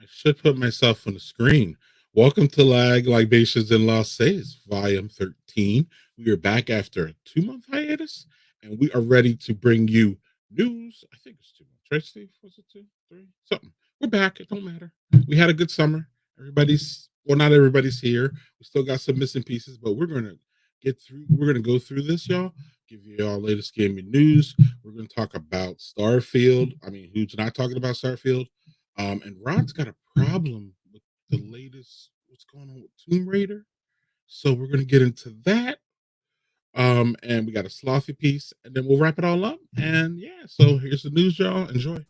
I should put myself on the screen. Welcome to Libations and Lost Saves, Volume 13. We are back after a 2-month hiatus, and we are ready to bring you news. I think it's 2 months, right, Steve? Was it 2, 3? Something. We're back. It don't matter. We had a good summer. Not everybody's here. We still got some missing pieces, but we're going to get through. We're going to go through this, y'all. Give you all latest gaming news. We're going to talk about Starfield. I mean, who's not talking about Starfield? And Rod's got a problem with the latest, what's going on with Tomb Raider. So we're going to get into that. And we got a slothy piece, and then we'll wrap it all up. And yeah, so here's the news, y'all. Enjoy.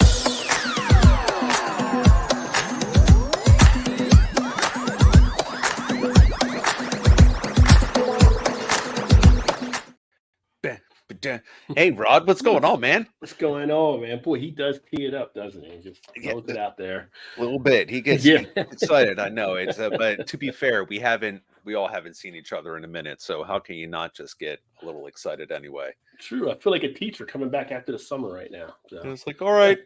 Hey, Rod, what's going on, man? What's going on, man? Boy, he does tee it up, doesn't he? Just throws it out there. A little bit. He gets excited. I know it's, but to be fair, we all haven't seen each other in a minute. So how can you not just get a little excited anyway? True. I feel like a teacher coming back after the summer right now. So. It's like, all right,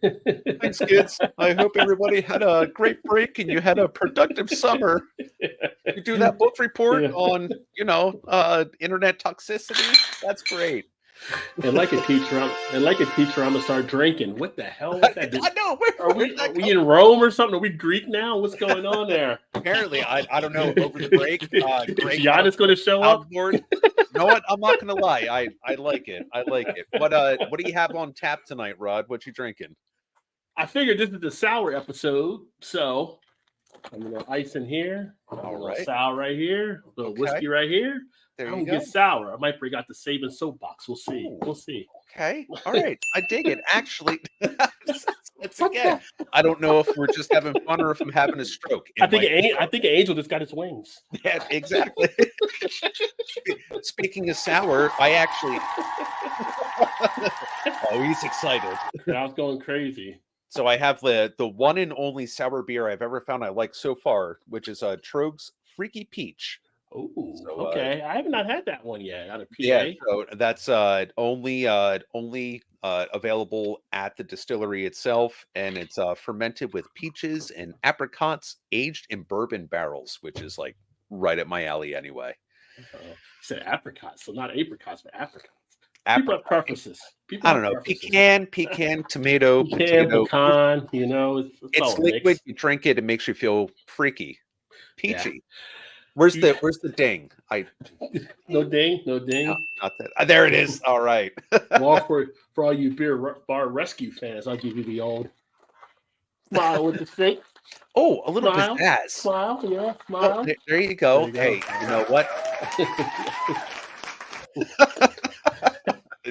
thanks, kids. I hope everybody had a great break and you had a productive summer. You do that book report on, internet toxicity. That's great. And like a teacher, I'm gonna start drinking. What the hell was that? I know. Are we in Rome or something? Are we Greek now? What's going on there? Apparently, I don't know. Over the break, is Giannis going to show up? You know what? I'm not going to lie. I like it. I like it. What do you have on tap tonight, Rod? What you drinking? I figured this is the sour episode, so I'm gonna ice in here. All right. Sour right here. A little whiskey right here. There I'm you gonna go. get sour. I might bring out the saving soapbox. We'll see. Ooh. We'll see. Okay. All right. I dig it. Actually, it's again. I don't know if we're just having fun or if I'm having a stroke. I think Angel just got his wings. Yeah, exactly. Speaking of sour, I actually. Oh, he's excited. I was going crazy. So I have the one and only sour beer I've ever found I like so far, which is Trogue's Freaky Peach. Oh, so, okay. I have not had that one yet out of PA. Yeah, so that's only available at the distillery itself, and it's fermented with peaches and apricots, aged in bourbon barrels, which is like right at my alley anyway. You said apricots, so not apricots, but apricots. People have preferences. I don't know. Pecan, tomato, potato. Pecan, it's liquid. Mixed. You drink it, it makes you feel freaky. Peachy. Yeah. Where's the ding? No ding. No, not that. There it is. All right. Well, for all you beer bar rescue fans, I'll give you the old smile with the steak. Oh, a little pizzazz. Smile, yeah, smile. Oh, there you go. Hey, you know what?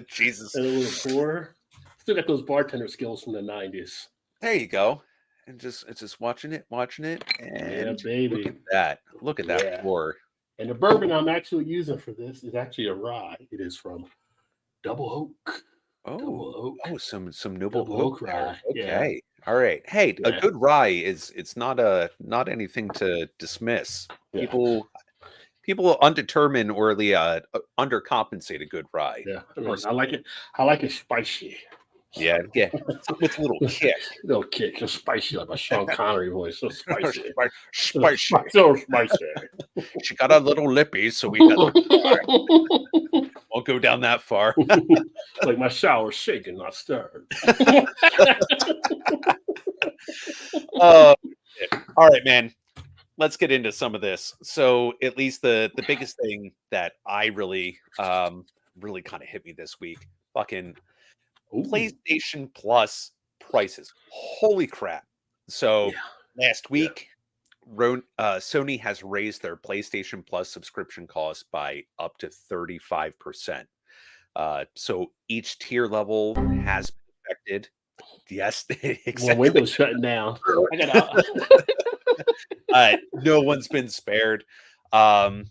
Jesus. And a little pour. Still got those bartender skills from the 90s. There you go. And just watching it, and yeah, baby. Look at that pour. And the bourbon I'm actually using for this is actually a rye. It is from Double Oak. Oh, some noble oak rye. Okay, all right. Hey, a good rye it's not anything to dismiss. Yeah. People undetermined or the undercompensate a good rye. Yeah, I like it. I like it spicy. Yeah, with a little kick. Little kick, just spicy like a Sean Connery voice. So spicy. Spicy. So spicy. She got a little lippy, so we got won't go down that far. Like my shower shaking, not stirred. All right, man. Let's get into some of this. So at least the biggest thing that I really kind of hit me this week, fucking PlayStation Plus prices. Holy crap. So last week, Sony has raised their PlayStation Plus subscription cost by up to 35%. So each tier level has been affected. Yes, exactly. Well, Windows shutting down. No one's been spared. I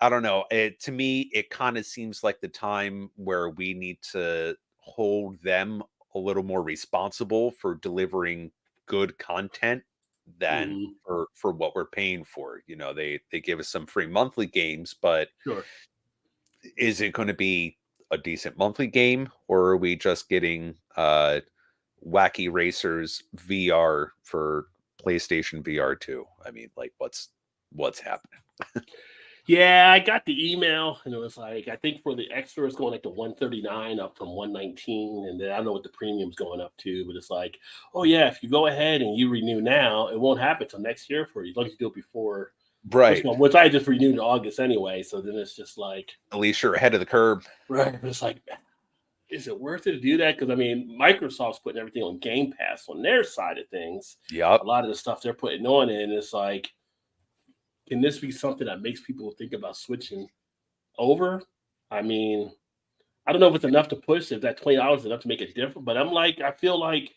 don't know. To me, it kind of seems like the time where we need to hold them a little more responsible for delivering good content than for what we're paying for. They give us some free monthly games, but is it going to be a decent monthly game, or are we just getting Wacky Racers VR for PlayStation VR 2. I mean, like, what's happening? Yeah, I got the email, and it was like, I think for the extra, it's going like to 139 up from 119, and then I don't know what the premium's going up to, but it's like, oh yeah, if you go ahead and you renew now, it won't happen till next year for you. As long as you do it before, Right. which I just renewed in August anyway. So then it's just like, At least you're ahead of the curve. right? But it's like, is it worth it to do that? Because I mean, Microsoft's putting everything on Game Pass on their side of things. Yep. A lot of the stuff they're putting on it, and it's like, can this be something that makes people think about switching over? I mean, I don't know if it's enough to push, if that $20 is enough to make a difference, but I feel like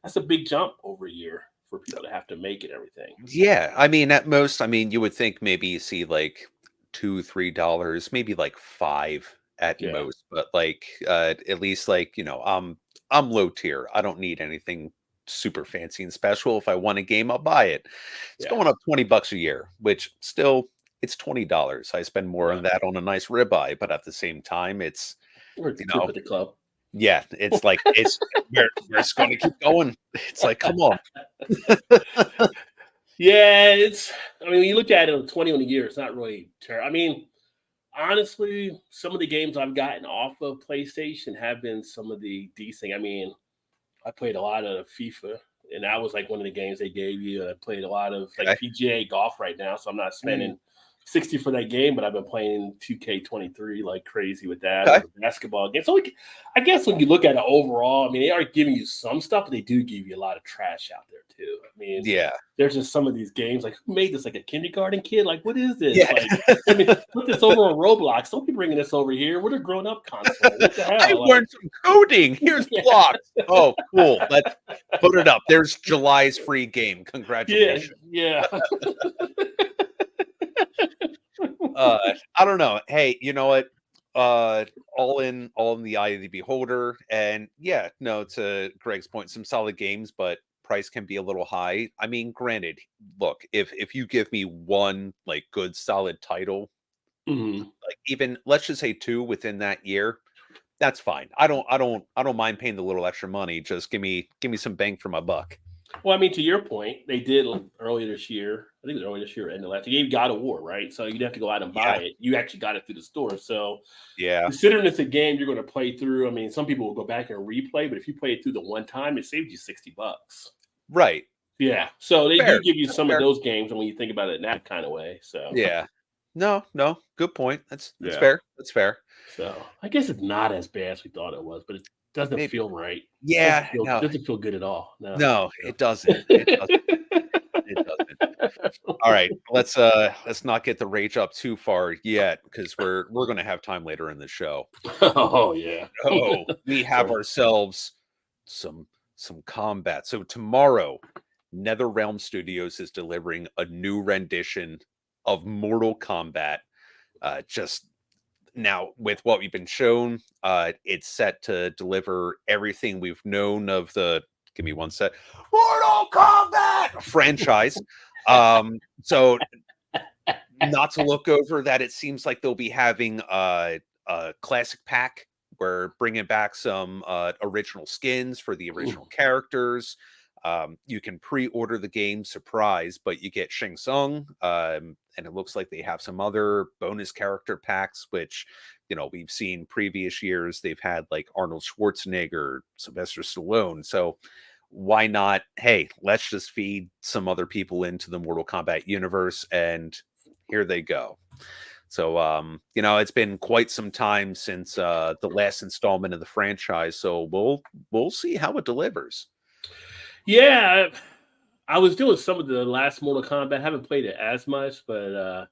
that's a big jump over a year for people to have to make it everything. Yeah, I mean, at most, I mean, you would think maybe you see like $2, $3, maybe like 5 at Yeah. most, but like at least like, I'm low tier. I don't need anything super fancy and special. If I want a game, I'll buy it. It's Yeah. going up $20 a year, which still it's $20. I spend more on that on a nice ribeye, but at the same time, it's Or it's a trip at the club. yeah, it's like we're just going to keep going. It's like, come on. Yeah, I mean, when you look at it, 20 on the year, it's not really terrible. I mean, honestly, some of the games I've gotten off of PlayStation have been some of the decent. I mean, I played a lot of FIFA, and that was like one of the games they gave you. I played a lot of like PGA golf right now, so I'm not spending 60 for that game, but I've been playing 2K23 like crazy with that, or the basketball game. So I guess when you look at it overall, I mean, they are giving you some stuff, but they do give you a lot of trash out there too. I mean, there's just some of these games like, who made this? Like a kindergarten kid? Like, what is this? Yeah. Like, I mean, put this over on Roblox. Don't be bringing this over here. We're a grown-up console. What the hell? I learned some coding. Here's blocks. Oh, cool. Let's put it up. There's July's free game. Congratulations. Yeah. I don't know. Hey, you know what? All in the eye of the beholder. And yeah, no, to Greg's point, some solid games, but price can be a little high. I mean, granted, look, if you give me one like good solid title, like even let's just say 2 within that year, that's fine. I don't mind paying the little extra money. Just give me some bang for my buck. Well, I mean, to your point, they did earlier this year. I think it was earlier this year, end of last. They gave God of War, right? So you didn't have to go out and buy it. You actually got it through the store. So considering it's a game you're going to play through, I mean, some people will go back and replay, but if you play it through the one time, it saved you $60. Right. Yeah. So they do give you some of those games, and when you think about it in that kind of way. So yeah. No, good point. That's fair. That's fair. So I guess it's not as bad as we thought it was, but it doesn't feel right. Yeah. It doesn't feel good at all. No, it doesn't. It doesn't. All right. Let's not get the rage up too far yet, because we're going to have time later in the show. Oh yeah. Oh, we have ourselves some combat. So tomorrow, NetherRealm Studios is delivering a new rendition of Mortal Kombat. Just now, with what we've been shown, it's set to deliver everything we've known of the Mortal Kombat franchise. So not to look over that, it seems like they'll be having a classic pack. We're bringing back some original skins for the original characters. You can pre-order the game surprise, but you get Shang Tsung, and it looks like they have some other bonus character packs, which, we've seen previous years. They've had like Arnold Schwarzenegger, Sylvester Stallone. So why not? Hey, let's just feed some other people into the Mortal Kombat universe, and here they go. So, it's been quite some time since the last installment of the franchise. So we'll see how it delivers. Yeah, I was doing some of the last Mortal Kombat. I haven't played it as much, but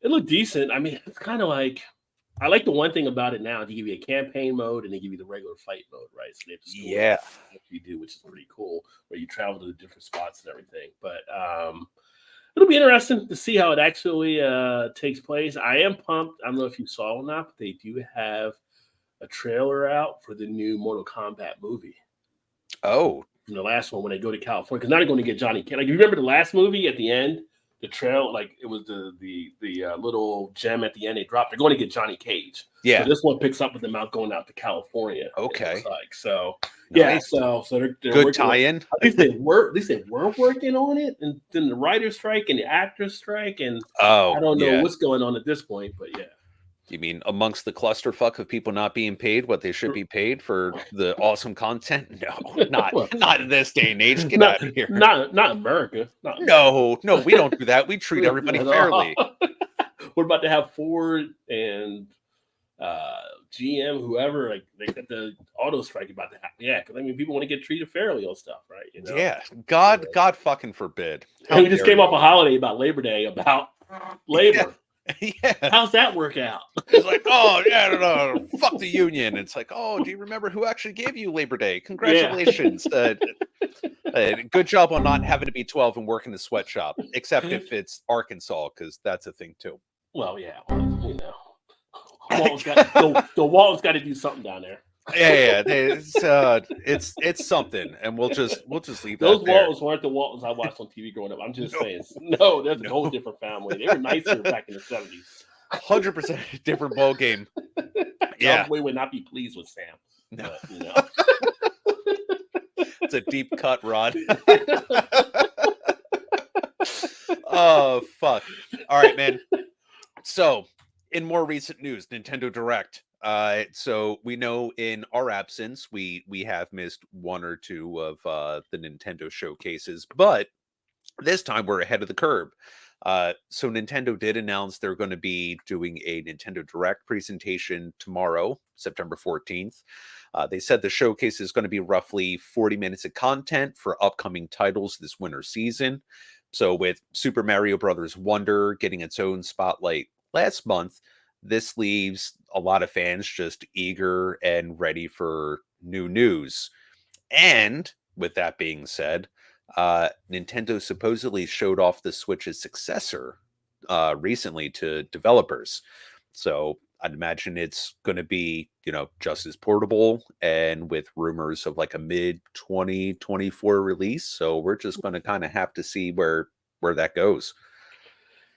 it looked decent. I mean, it's kind of like, I like the one thing about it now. They give you a campaign mode and they give you the regular fight mode, right? So they have to what you do, which is pretty cool, where you travel to the different spots and everything. But it'll be interesting to see how it actually takes place. I am pumped. I don't know if you saw or not, but they do have a trailer out for the new Mortal Kombat movie. Oh. From the last one, when they go to California, because now they're going to get Johnny Cage. Like, you remember the last movie at the end trail, like it was the little gem at the end they dropped. They're going to get Johnny Cage. Yeah. So this one picks up with them out going out to California. Okay. It looks like so. Yeah. Nice. So they're Good tie-in. At least they were working on it, and then the writer's strike and the actor's strike, and I don't know what's going on at this point, but yeah. You mean amongst the clusterfuck of people not being paid what they should be paid for the awesome content? No, not in this day and age. Get out of here. Not America. No, we don't do that. We treat everybody fairly. We're about to have Ford and GM, whoever, like they got the auto strike about to happen. Yeah, because I mean, people want to get treated fairly on stuff, right? You know? Yeah, God fucking forbid. And we just came off a holiday about Labor Day about labor. Yeah. How's that work out? It's like, oh yeah, no, fuck the union. It's like, oh, do you remember who actually gave you Labor Day? Congratulations. Good job on not having to be 12 and work in the sweatshop, except if it's Arkansas, because that's a thing too. Well, yeah, you know, Walton's got to do something down there. Yeah, it's something, and we'll just leave those that there. Waltons weren't the Waltons I watched on TV growing up. I'm just saying, no, there's a whole different family. They were nicer back in the 70s. 100% different ball game. Yeah, we would not be pleased with Sam. No, but, you know. It's a deep cut, Rod. Oh fuck! All right, man. So, in more recent news, Nintendo Direct. So we know in our absence, we have missed one or two of the Nintendo showcases, but this time we're ahead of the curve. So Nintendo did announce they're going to be doing a Nintendo Direct presentation tomorrow, September 14th. They said the showcase is going to be roughly 40 minutes of content for upcoming titles this winter season. So with Super Mario Bros. Wonder getting its own spotlight last month, this leaves a lot of fans just eager and ready for new news. And with that being said, Nintendo supposedly showed off the Switch's successor recently to developers. So I'd imagine it's going to be, just as portable and with rumors of like a mid-2024 release. So we're just going to kind of have to see where that goes.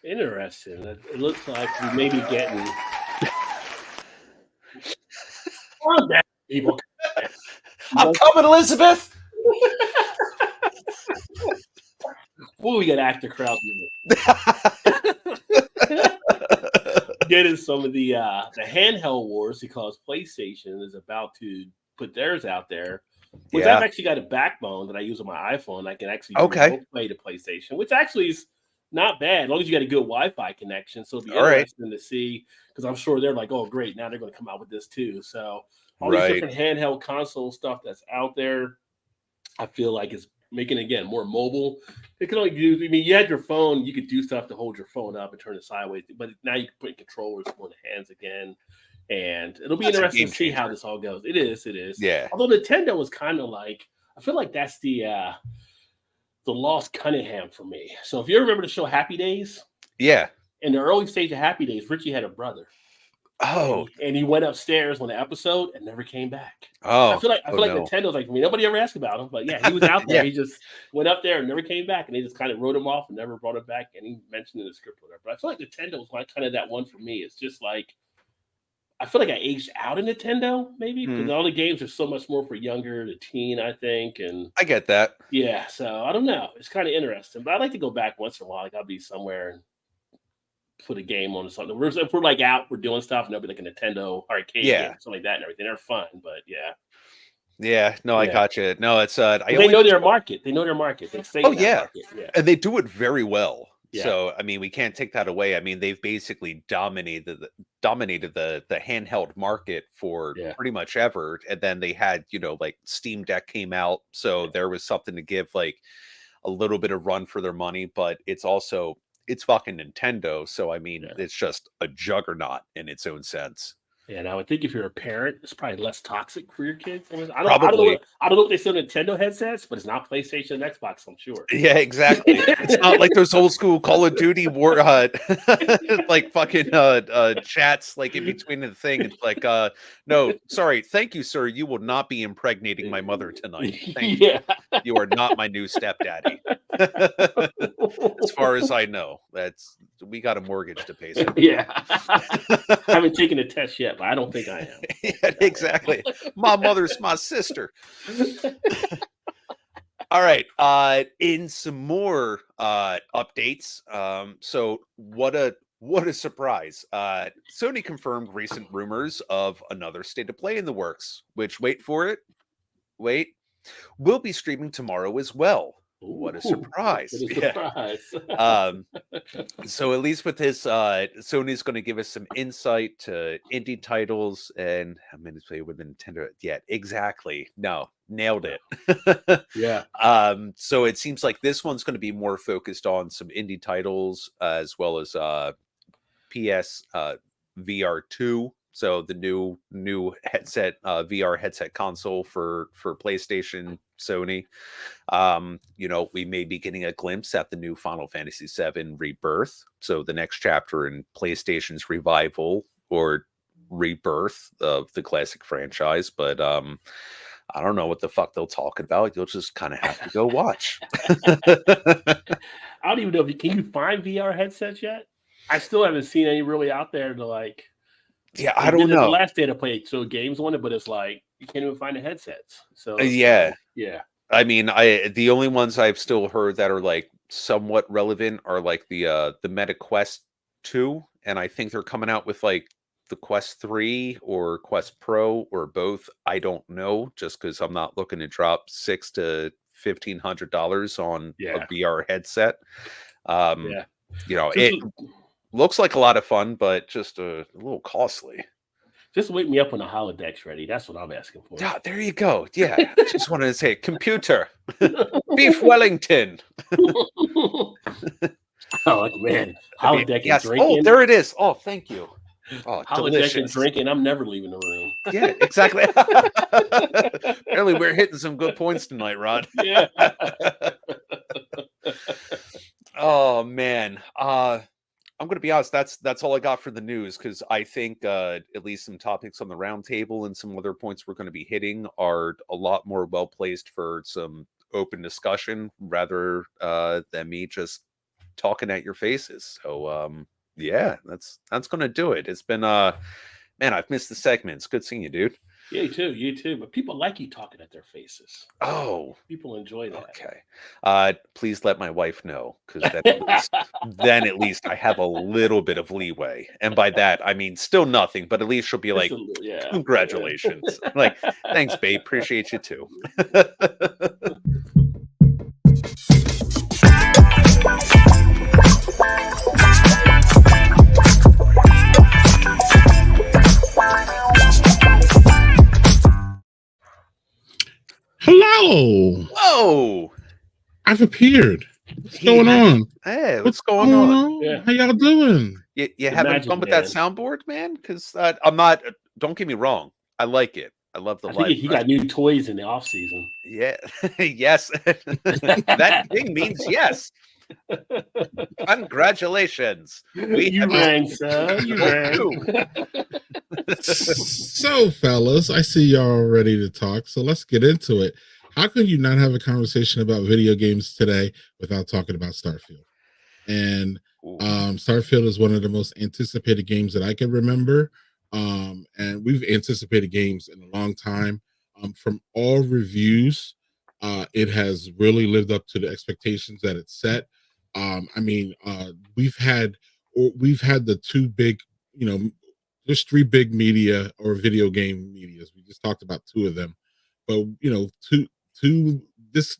Interesting. It looks like we may be getting. People. I'm coming, Elizabeth. Well, we got actor crowd. Getting some of the handheld wars because PlayStation is about to put theirs out there. Which I've actually got a backbone that I use on my iPhone. I can actually play the PlayStation, which actually is not bad as long as you got a good Wi-Fi connection. So it'll be interesting to see because I'm sure they're like, oh, great, now they're going to come out with this too. So all these different handheld console stuff that's out there, I feel like is making it, again, more mobile. It can only do. I mean, you had your phone, you could do stuff to hold your phone up and turn it sideways, but now you can put controllers on the hands again. And it'll be interesting to see how this all goes. It is. Yeah. Although Nintendo was kind of like, I feel like that's the Lost Cunningham for me. So if you remember the show Happy Days, yeah, in the early stage of Happy Days, Richie had a brother. Oh, and he went upstairs on the episode and never came back. Oh, I feel like Nintendo's like, nobody ever asked about him, but yeah, he was out there. He just went up there and never came back, and they just kind of wrote him off and never brought him back. And he mentioned in the script or whatever. But I feel like Nintendo's like kind of that one for me. It's just like I feel like I aged out of Nintendo, maybe because all the games are so much more for younger, the teen, I think. And I get that. Yeah, so I don't know. It's kind of interesting, but I like to go back once in a while. Like I'll be somewhere and put a game on or something. If we're like out, we're doing stuff, and there'll be like a Nintendo arcade game, something like that, and everything. They're fun, but yeah. No, I got you. No, it's they know their market. They know their market. They stay. Market. And they do it very well. Yeah. So I mean, we can't take that away. I mean, they've basically dominated the handheld market for pretty much ever. And then they had, like Steam Deck came out, so there was something to give like a little bit of run for their money. But it's fucking Nintendo, so I mean, it's just a juggernaut in its own sense. And I would think if you're a parent, it's probably less toxic for your kids. I don't Probably. know if they sell Nintendo headsets, but it's not PlayStation and Xbox, I'm sure. Yeah, exactly. It's not like those old school Call of Duty war like fucking chats like in between the thing. It's like no, sorry, thank you, sir. You will not be impregnating my mother tonight. Thank you. You are not my new stepdaddy. As far as I know. We got a mortgage to pay. Yeah. I haven't taken a test yet, but I don't think I am. Yeah, exactly. My mother's my sister. All right. In some more updates. So what a surprise. Sony confirmed recent rumors of another State of Play in the works, which, wait for it, will be streaming tomorrow as well. What a surprise. What a surprise. So at least with this, Sony's going to give us some insight to indie titles and how many play with Nintendo. Yeah, exactly. No, nailed it. Yeah. So it seems like this one's going to be more focused on some indie titles as well as PS VR 2. So the new headset, VR headset console for PlayStation, Sony. We may be getting a glimpse at the new Final Fantasy VII Rebirth. So the next chapter in PlayStation's revival or rebirth of the classic franchise. But I don't know what the fuck they'll talk about. You'll just kind of have to go watch. I don't even know can you find VR headsets yet? I still haven't seen any really out there to like. Yeah, I don't know. The last day to play games on it, but it's like you can't even find the headsets. So yeah. I mean, the only ones I've still heard that are like somewhat relevant are like the Meta Quest 2, and I think they're coming out with like the Quest 3 or Quest Pro or both. I don't know, just because I'm not looking to drop $600 to $1,500 on a VR headset. It looks like a lot of fun, but just a little costly. Just wake me up when the holodecks ready. That's what I'm asking for. Yeah, there you go. Yeah, I just wanted to say, computer, beef Wellington. Oh man, holodeck and drinking. Oh, there it is. Oh, thank you. Oh, holodeck delicious. and drinking. I'm never leaving the room. Yeah, exactly. Apparently, we're hitting some good points tonight, Rod. Yeah. Oh man. I'm going to be honest. That's all I got for the news, because I think at least some topics on the roundtable and some other points we're going to be hitting are a lot more well placed for some open discussion rather than me just talking at your faces. So yeah, that's going to do it. It's been man, I've missed the segments. Good seeing you, dude. Yeah, you too. But people like you talking at their faces. Oh, people enjoy that. Okay. Please let my wife know, because then at least I have a little bit of leeway. And by that, I mean still nothing, but at least she'll be like, congratulations. Like, thanks, babe. Appreciate you too. Hello. Whoa. I've appeared. What's going on? Hey, what's going on? Yeah. How y'all doing? You having fun with that soundboard, man? Because I'm not. Don't get me wrong. I like it. I love the light. He got new toys in the off season. Yeah. Yes. That thing means yes. Congratulations. You rang, sir. You rang. So, fellas, I see y'all ready to talk. So let's get into it. How can you not have a conversation about video games today without talking about Starfield? And Starfield is one of the most anticipated games that I can remember. And we've anticipated games in a long time. From all reviews, it has really lived up to the expectations that it set. We've had the two big, there's three big media or video game medias. We just talked about two of them, but this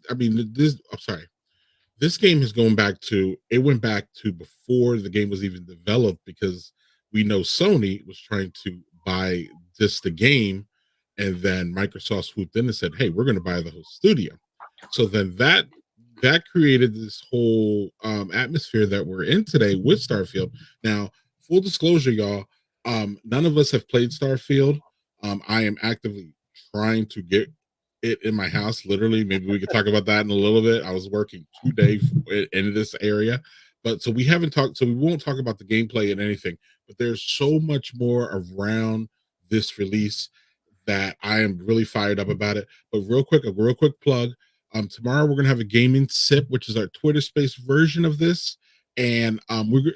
game has went back to before the game was even developed, because we know Sony was trying to buy just the game, and then Microsoft swooped in and said, hey, we're going to buy the whole studio. So then that created this whole atmosphere that we're in today with Starfield. Now, full disclosure, y'all, None of us have played Starfield. I am actively trying to get it in my house. Literally, maybe we could talk about that in a little bit. I was working 2 days in this area, but so we haven't talked. So we won't talk about the gameplay and anything. But there's so much more around this release that I am really fired up about it. But a real quick plug. Tomorrow we're gonna have a gaming sip, which is our Twitter Space version of this, and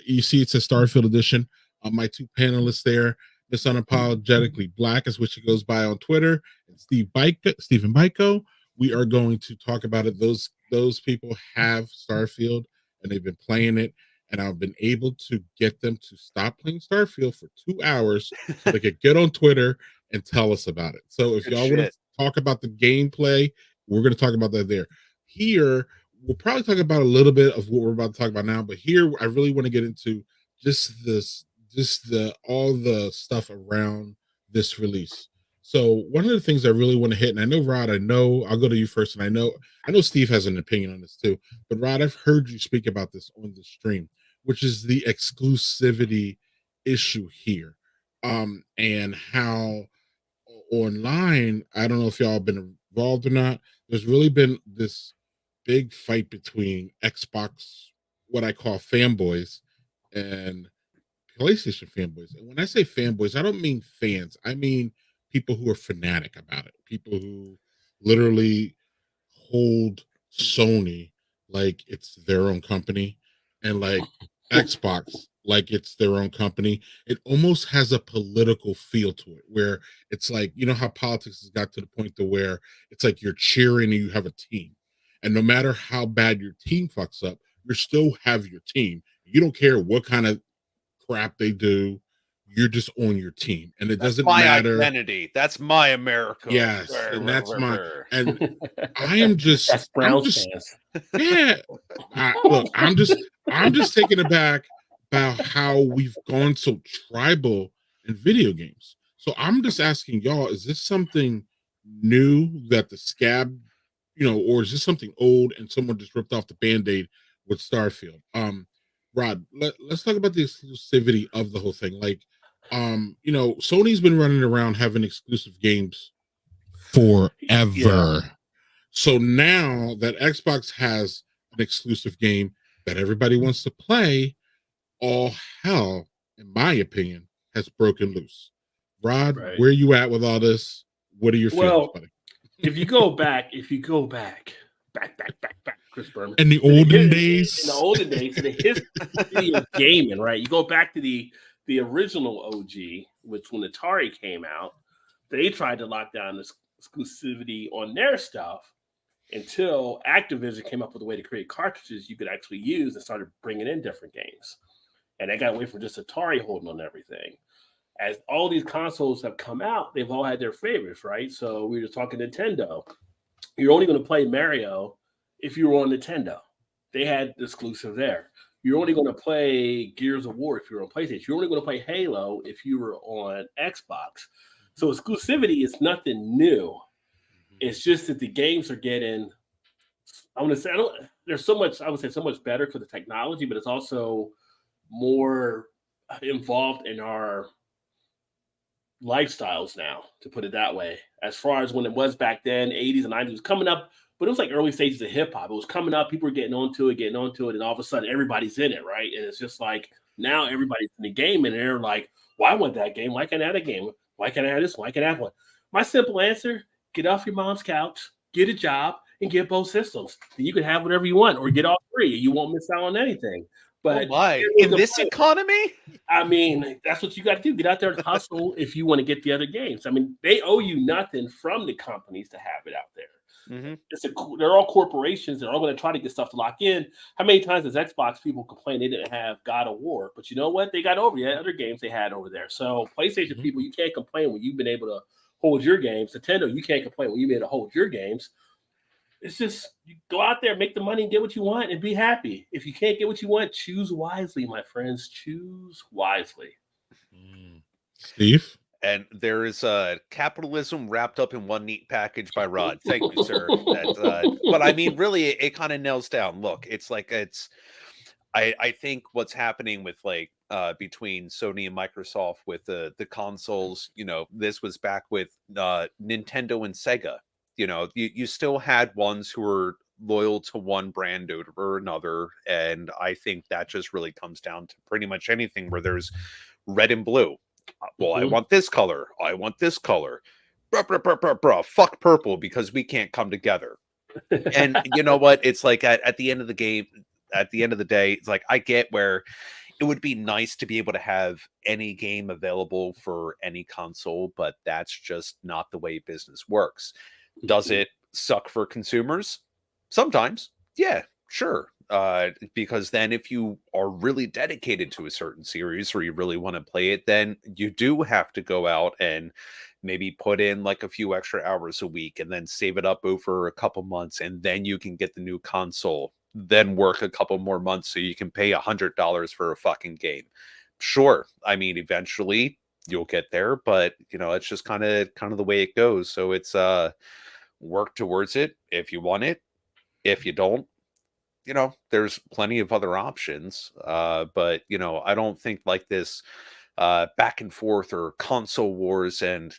you see it's a Starfield edition. My two panelists there, Miss Unapologetically Black is what she goes by on Twitter, and Stephen Byko. We are going to talk about it. Those people have Starfield and they've been playing it, and I've been able to get them to stop playing Starfield for 2 hours so they could get on Twitter and tell us about it. So if Good y'all want to shit. talk about the gameplay, we're going to talk about that there. Here, we'll probably talk about a little bit of what we're about to talk about now, but here I really want to get into just all the stuff around this release. So one of the things I really want to hit, and I know Rod, I know I'll go to you first, and I know Steve has an opinion on this too, but Rod, I've heard you speak about this on the stream, which is the exclusivity issue here, and how online, I don't know if y'all have been involved or not. There's really been this big fight between Xbox, what I call fanboys, and PlayStation fanboys. And when I say fanboys, I don't mean fans. I mean people who are fanatic about it. People who literally hold Sony like it's their own company, and like Xbox like it's their own company. It almost has a political feel to it, where it's like, you know how politics has got to the point to where it's like you're cheering and you have a team, and no matter how bad your team fucks up, you still have your team. You don't care what kind of crap they do, you're just on your team, and it That's doesn't my matter. identity. That's my America. Yes, and that's my, and I am That's just, Browns fans. yeah. Look, I'm just taken aback about how we've gone so tribal in video games. So I'm just asking y'all: is this something new that the scab, or is this something old and someone just ripped off the Band-Aid with Starfield? Rod, let's talk about the exclusivity of the whole thing. Like, Sony's been running around having exclusive games forever. Yeah. So now that Xbox has an exclusive game that everybody wants to play, all hell, in my opinion, has broken loose. Rod, Right. where you at with all this? What are your feelings, buddy? if you go back, Chris Berman. In the olden days, in the history of gaming, right? You go back to the original OG, which when Atari came out, they tried to lock down this exclusivity on their stuff until Activision came up with a way to create cartridges you could actually use and started bringing in different games. And they got away from just Atari holding on everything. As all these consoles have come out, they've all had their favorites, right? So we were talking Nintendo. You're only going to play Mario if you were on Nintendo. They had the exclusive there. You're only going to play Gears of War if you're on PlayStation. You're only going to play Halo if you were on Xbox. So exclusivity is nothing new. It's just that the games are getting, there's so much, I would say so much better for the technology, but it's also more involved in our lifestyles now, to put it that way. As far as when it was back then, 80s and 90s, was coming up, but it was like early stages of hip hop. It was coming up, people were getting onto it, and all of a sudden everybody's in it, right? And it's just like now everybody's in the game, and they're like, well, I want that game. Why can't I have a game? Why can't I have this? Why can't I have one? My simple answer: get off your mom's couch, get a job, and get both systems. You can have whatever you want, or get all three. You won't miss out on anything. But in this economy, I mean, that's what you got to do. Get out there and hustle if you want to get the other games. I mean, they owe you nothing from the companies to have it out there. Mm-hmm. They're all corporations. They're all going to try to get stuff to lock in. How many times has Xbox people complain they didn't have God of War? But you know what? They got over it. Other games they had over there. So PlayStation people, you can't complain when you've been able to hold your games. Nintendo, you can't complain when you've been able to hold your games. It's just, you go out there, make the money, and get what you want, and be happy. If you can't get what you want, choose wisely, my friends. Choose wisely. Steve? And there is capitalism wrapped up in one neat package by Rod. Thank you, sir. But I mean, really, it kind of nails down. Look, it's like I think what's happening with like between Sony and Microsoft with the consoles. This was back with Nintendo and Sega. You still had ones who were loyal to one brand over another, and I think that just really comes down to pretty much anything where there's red and blue. Well, I want this color. I want this color. Fuck purple because we can't come together. And you know what? It's like at the end of the game, at the end of the day, it's like I get where it would be nice to be able to have any game available for any console, but that's just not the way business works. Does it suck for consumers? Sometimes, yeah, sure. Because then if you are really dedicated to a certain series or you really want to play it, then you do have to go out and maybe put in like a few extra hours a week and then save it up over a couple months, and then you can get the new console, then work a couple more months so you can pay $100 for a fucking game. Sure. I mean, eventually you'll get there, but it's just kind of the way it goes. So it's work towards it if you want it. If you don't, there's plenty of other options. But I don't think like this back and forth or console wars. And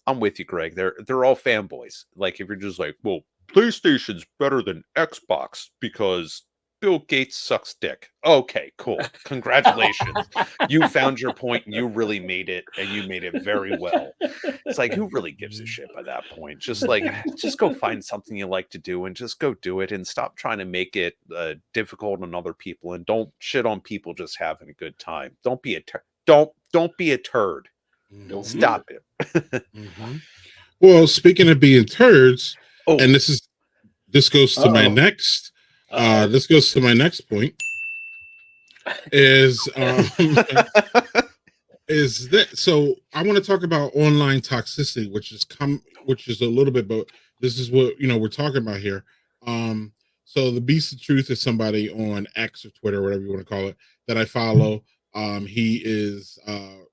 I'm with you, Greg. They're all fanboys. Like if you're just like, well, PlayStation's better than Xbox because Bill Gates sucks dick. Okay, cool. Congratulations. You found your point and you really made it, and you made it very well. It's like, who really gives a shit by that point? Just go find something you like to do and just go do it, and stop trying to make it difficult on other people, and don't shit on people just having a good time. Don't be a don't be a turd. Don't stop it. Well, speaking of being turds, and this goes to my next this goes to my next point is is that so I want to talk about online toxicity, which is a little bit, but this is what we're talking about here. So the Beast of Truth is somebody on X or Twitter, whatever you want to call it, that I follow. He is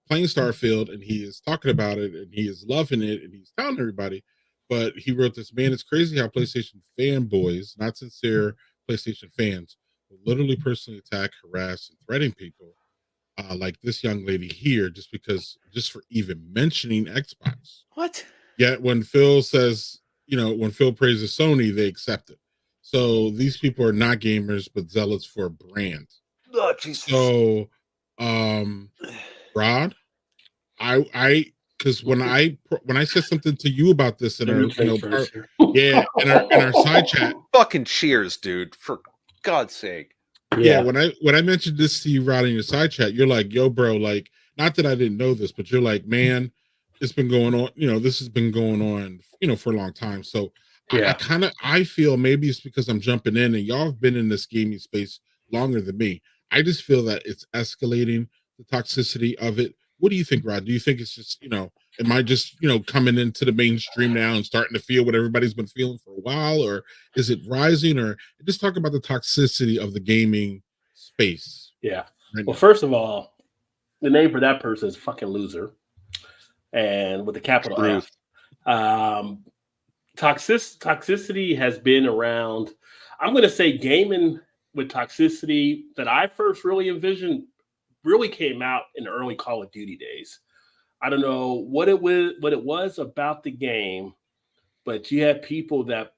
playing Starfield and he is talking about it and he is loving it and he's telling everybody. But he wrote this, man, it's crazy how PlayStation fanboys, not sincere PlayStation fans, will literally personally attack, harass, and threaten people like this young lady here just for even mentioning Xbox. What? Yet when Phil says, when Phil praises Sony, they accept it. So these people are not gamers, but zealots for a brand. Oh, Jesus. So, Rod, because when I said something to you about this in our in our side chat, fucking cheers, dude, for God's sake. Yeah, when I mentioned this to you, Rod, in your side chat, you're like, yo, bro, like, not that I didn't know this, but you're like, man, it's been going on, this has been going on, for a long time. So I feel maybe it's because I'm jumping in and y'all have been in this gaming space longer than me. I just feel that it's escalating, the toxicity of it. What do you think, Rod? Do you think it's just, am I just, coming into the mainstream now and starting to feel what everybody's been feeling for a while? Or is it rising? Or just talk about the toxicity of the gaming space. Yeah. Right, well, first of all, the name for that person is fucking loser. And with the capital F. Toxicity has been around. I'm going to say gaming with toxicity that I first really envisioned really came out in the early Call of Duty days. I don't know what it was about the game, but you had people that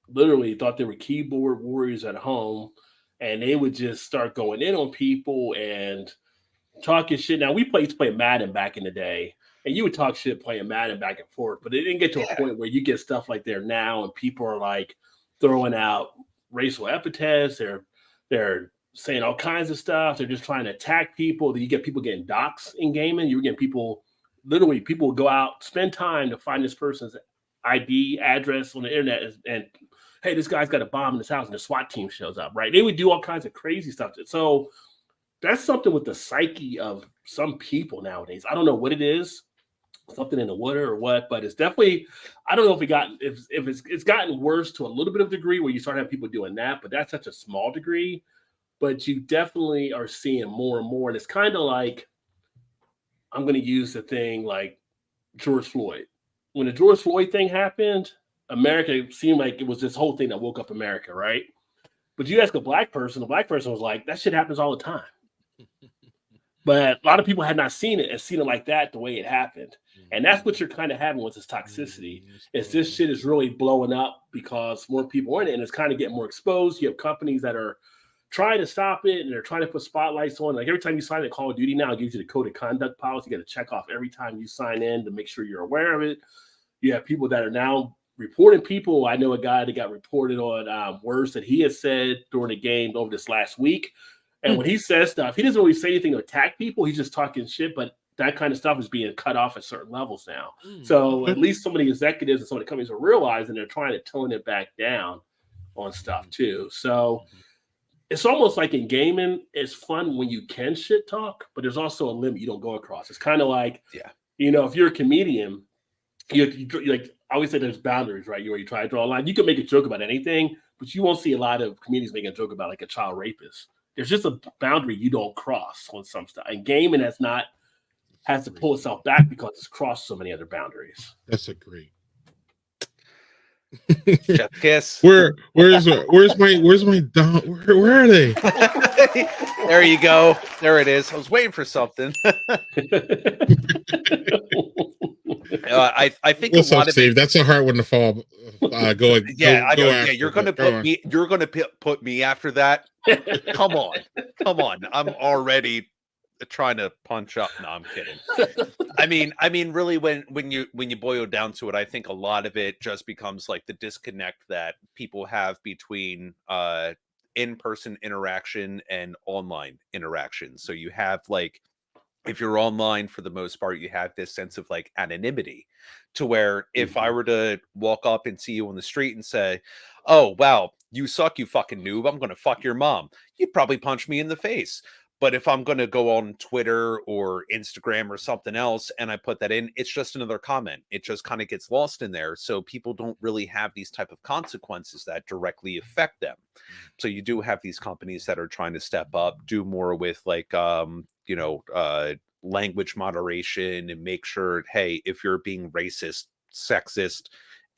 literally thought they were keyboard warriors at home, and they would just start going in on people and talking shit. Now, we used to play Madden back in the day, and you would talk shit playing Madden back and forth, but it didn't get to a point where you get stuff like there now, and people are like throwing out racial epithets. They're saying all kinds of stuff. They're just trying to attack people. You get people getting doxxed in gaming. You're getting people will go out, spend time to find this person's ID address on the internet, and hey, this guy's got a bomb in his house, and the SWAT team shows up, right? They would do all kinds of crazy stuff. So that's something with the psyche of some people nowadays. I don't know what it is, something in the water or what, but it's definitely, I don't know if it's gotten worse to a little bit of degree where you start having people doing that, but that's such a small degree. But you definitely are seeing more and more. And it's kind of like, I'm going to use the thing like George Floyd. When the George Floyd thing happened, America seemed like it was this whole thing that woke up America, right? But you ask a black person, the black person was like, that shit happens all the time. But a lot of people had not seen it and seen it like that the way it happened. And that's what you're kind of having with this toxicity. Is this shit is really blowing up because more people are in it and it's kind of getting more exposed. You have companies that are trying to stop it and they're trying to put spotlights on. Like every time you sign a Call of Duty now, it gives you the code of conduct policy. You got to check off every time you sign in to make sure you're aware of it. You have people that are now reporting people. I know a guy that got reported on words that he has said during the game over this last week. And when he says stuff, he doesn't really say anything to attack people. He's just talking shit, but that kind of stuff is being cut off at certain levels now. So at least some of the executives and some of the companies are realizing they're trying to tone it back down on stuff too. So it's almost like in gaming, it's fun when you can shit talk, but there's also a limit you don't go across. It's kind of like, you know, if you're a comedian, you like I always say there's boundaries, right? You try to draw a line. You can make a joke about anything, but you won't see a lot of comedians making a joke about like a child rapist. There's just a boundary you don't cross on some stuff. And gaming has to pull itself back because it's crossed so many other boundaries. That's a great. Chef kiss. Where's my Don? Where are they? There you go. There it is. I was waiting for something. I think What's a lot up, of Steve? That's a hard one to fall. I know. Yeah, you're gonna put me after that. Come on. I'm already trying to punch up. No, I'm kidding. I mean, really, when you boil down to it, I think a lot of it just becomes like the disconnect that people have between in-person interaction and online interaction. So you have like, if you're online, for the most part, you have this sense of like anonymity to where if I were to walk up and see you on the street and say, oh, wow, you suck, you fucking noob, I'm going to fuck your mom, you'd probably punch me in the face. But if I'm going to go on Twitter or Instagram or something else and I put that in, it's just another comment. It just kind of gets lost in there. So people don't really have these type of consequences that directly affect them. So you do have these companies that are trying to step up, do more with like, language moderation and make sure, hey, if you're being racist, sexist,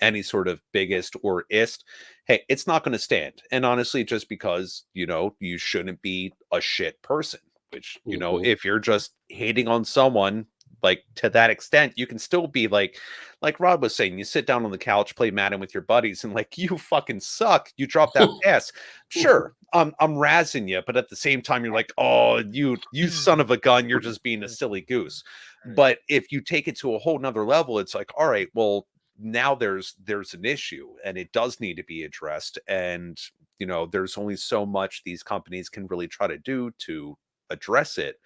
any sort of biggest or ist, hey, it's not going to stand. And honestly, just because, you shouldn't be a shit person, which, if you're just hating on someone like to that extent, you can still be like Rod was saying, you sit down on the couch, play Madden with your buddies and like, you fucking suck. You drop that pass. Sure. I'm razzing you, but at the same time, you're like, oh, you son of a gun. You're just being a silly goose. But if you take it to a whole nother level, it's like, all right, well, now there's an issue and it does need to be addressed. And, there's only so much these companies can really try to do to address it.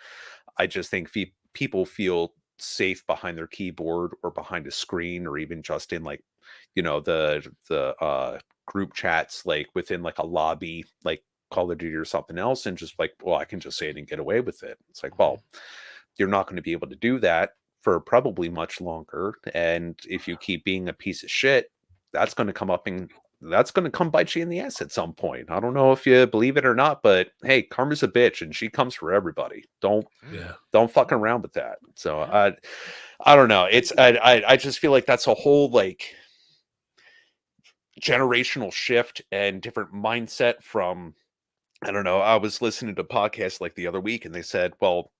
I just think people feel safe behind their keyboard or behind a screen or even just in like, the group chats, like within like a lobby, like Call of Duty or something else. And just like, well, I can just say it and get away with it. It's like, well, you're not going to be able to do that for probably much longer. And if you keep being a piece of shit, that's going to come up and that's going to come bite you in the ass at some point. I don't know if you believe it or not, but hey, karma's a bitch and she comes for everybody. Don't fuck around with that. So I don't know. It's, I just feel like that's a whole like generational shift and different mindset from, I don't know. I was listening to a podcast like the other week and they said, well,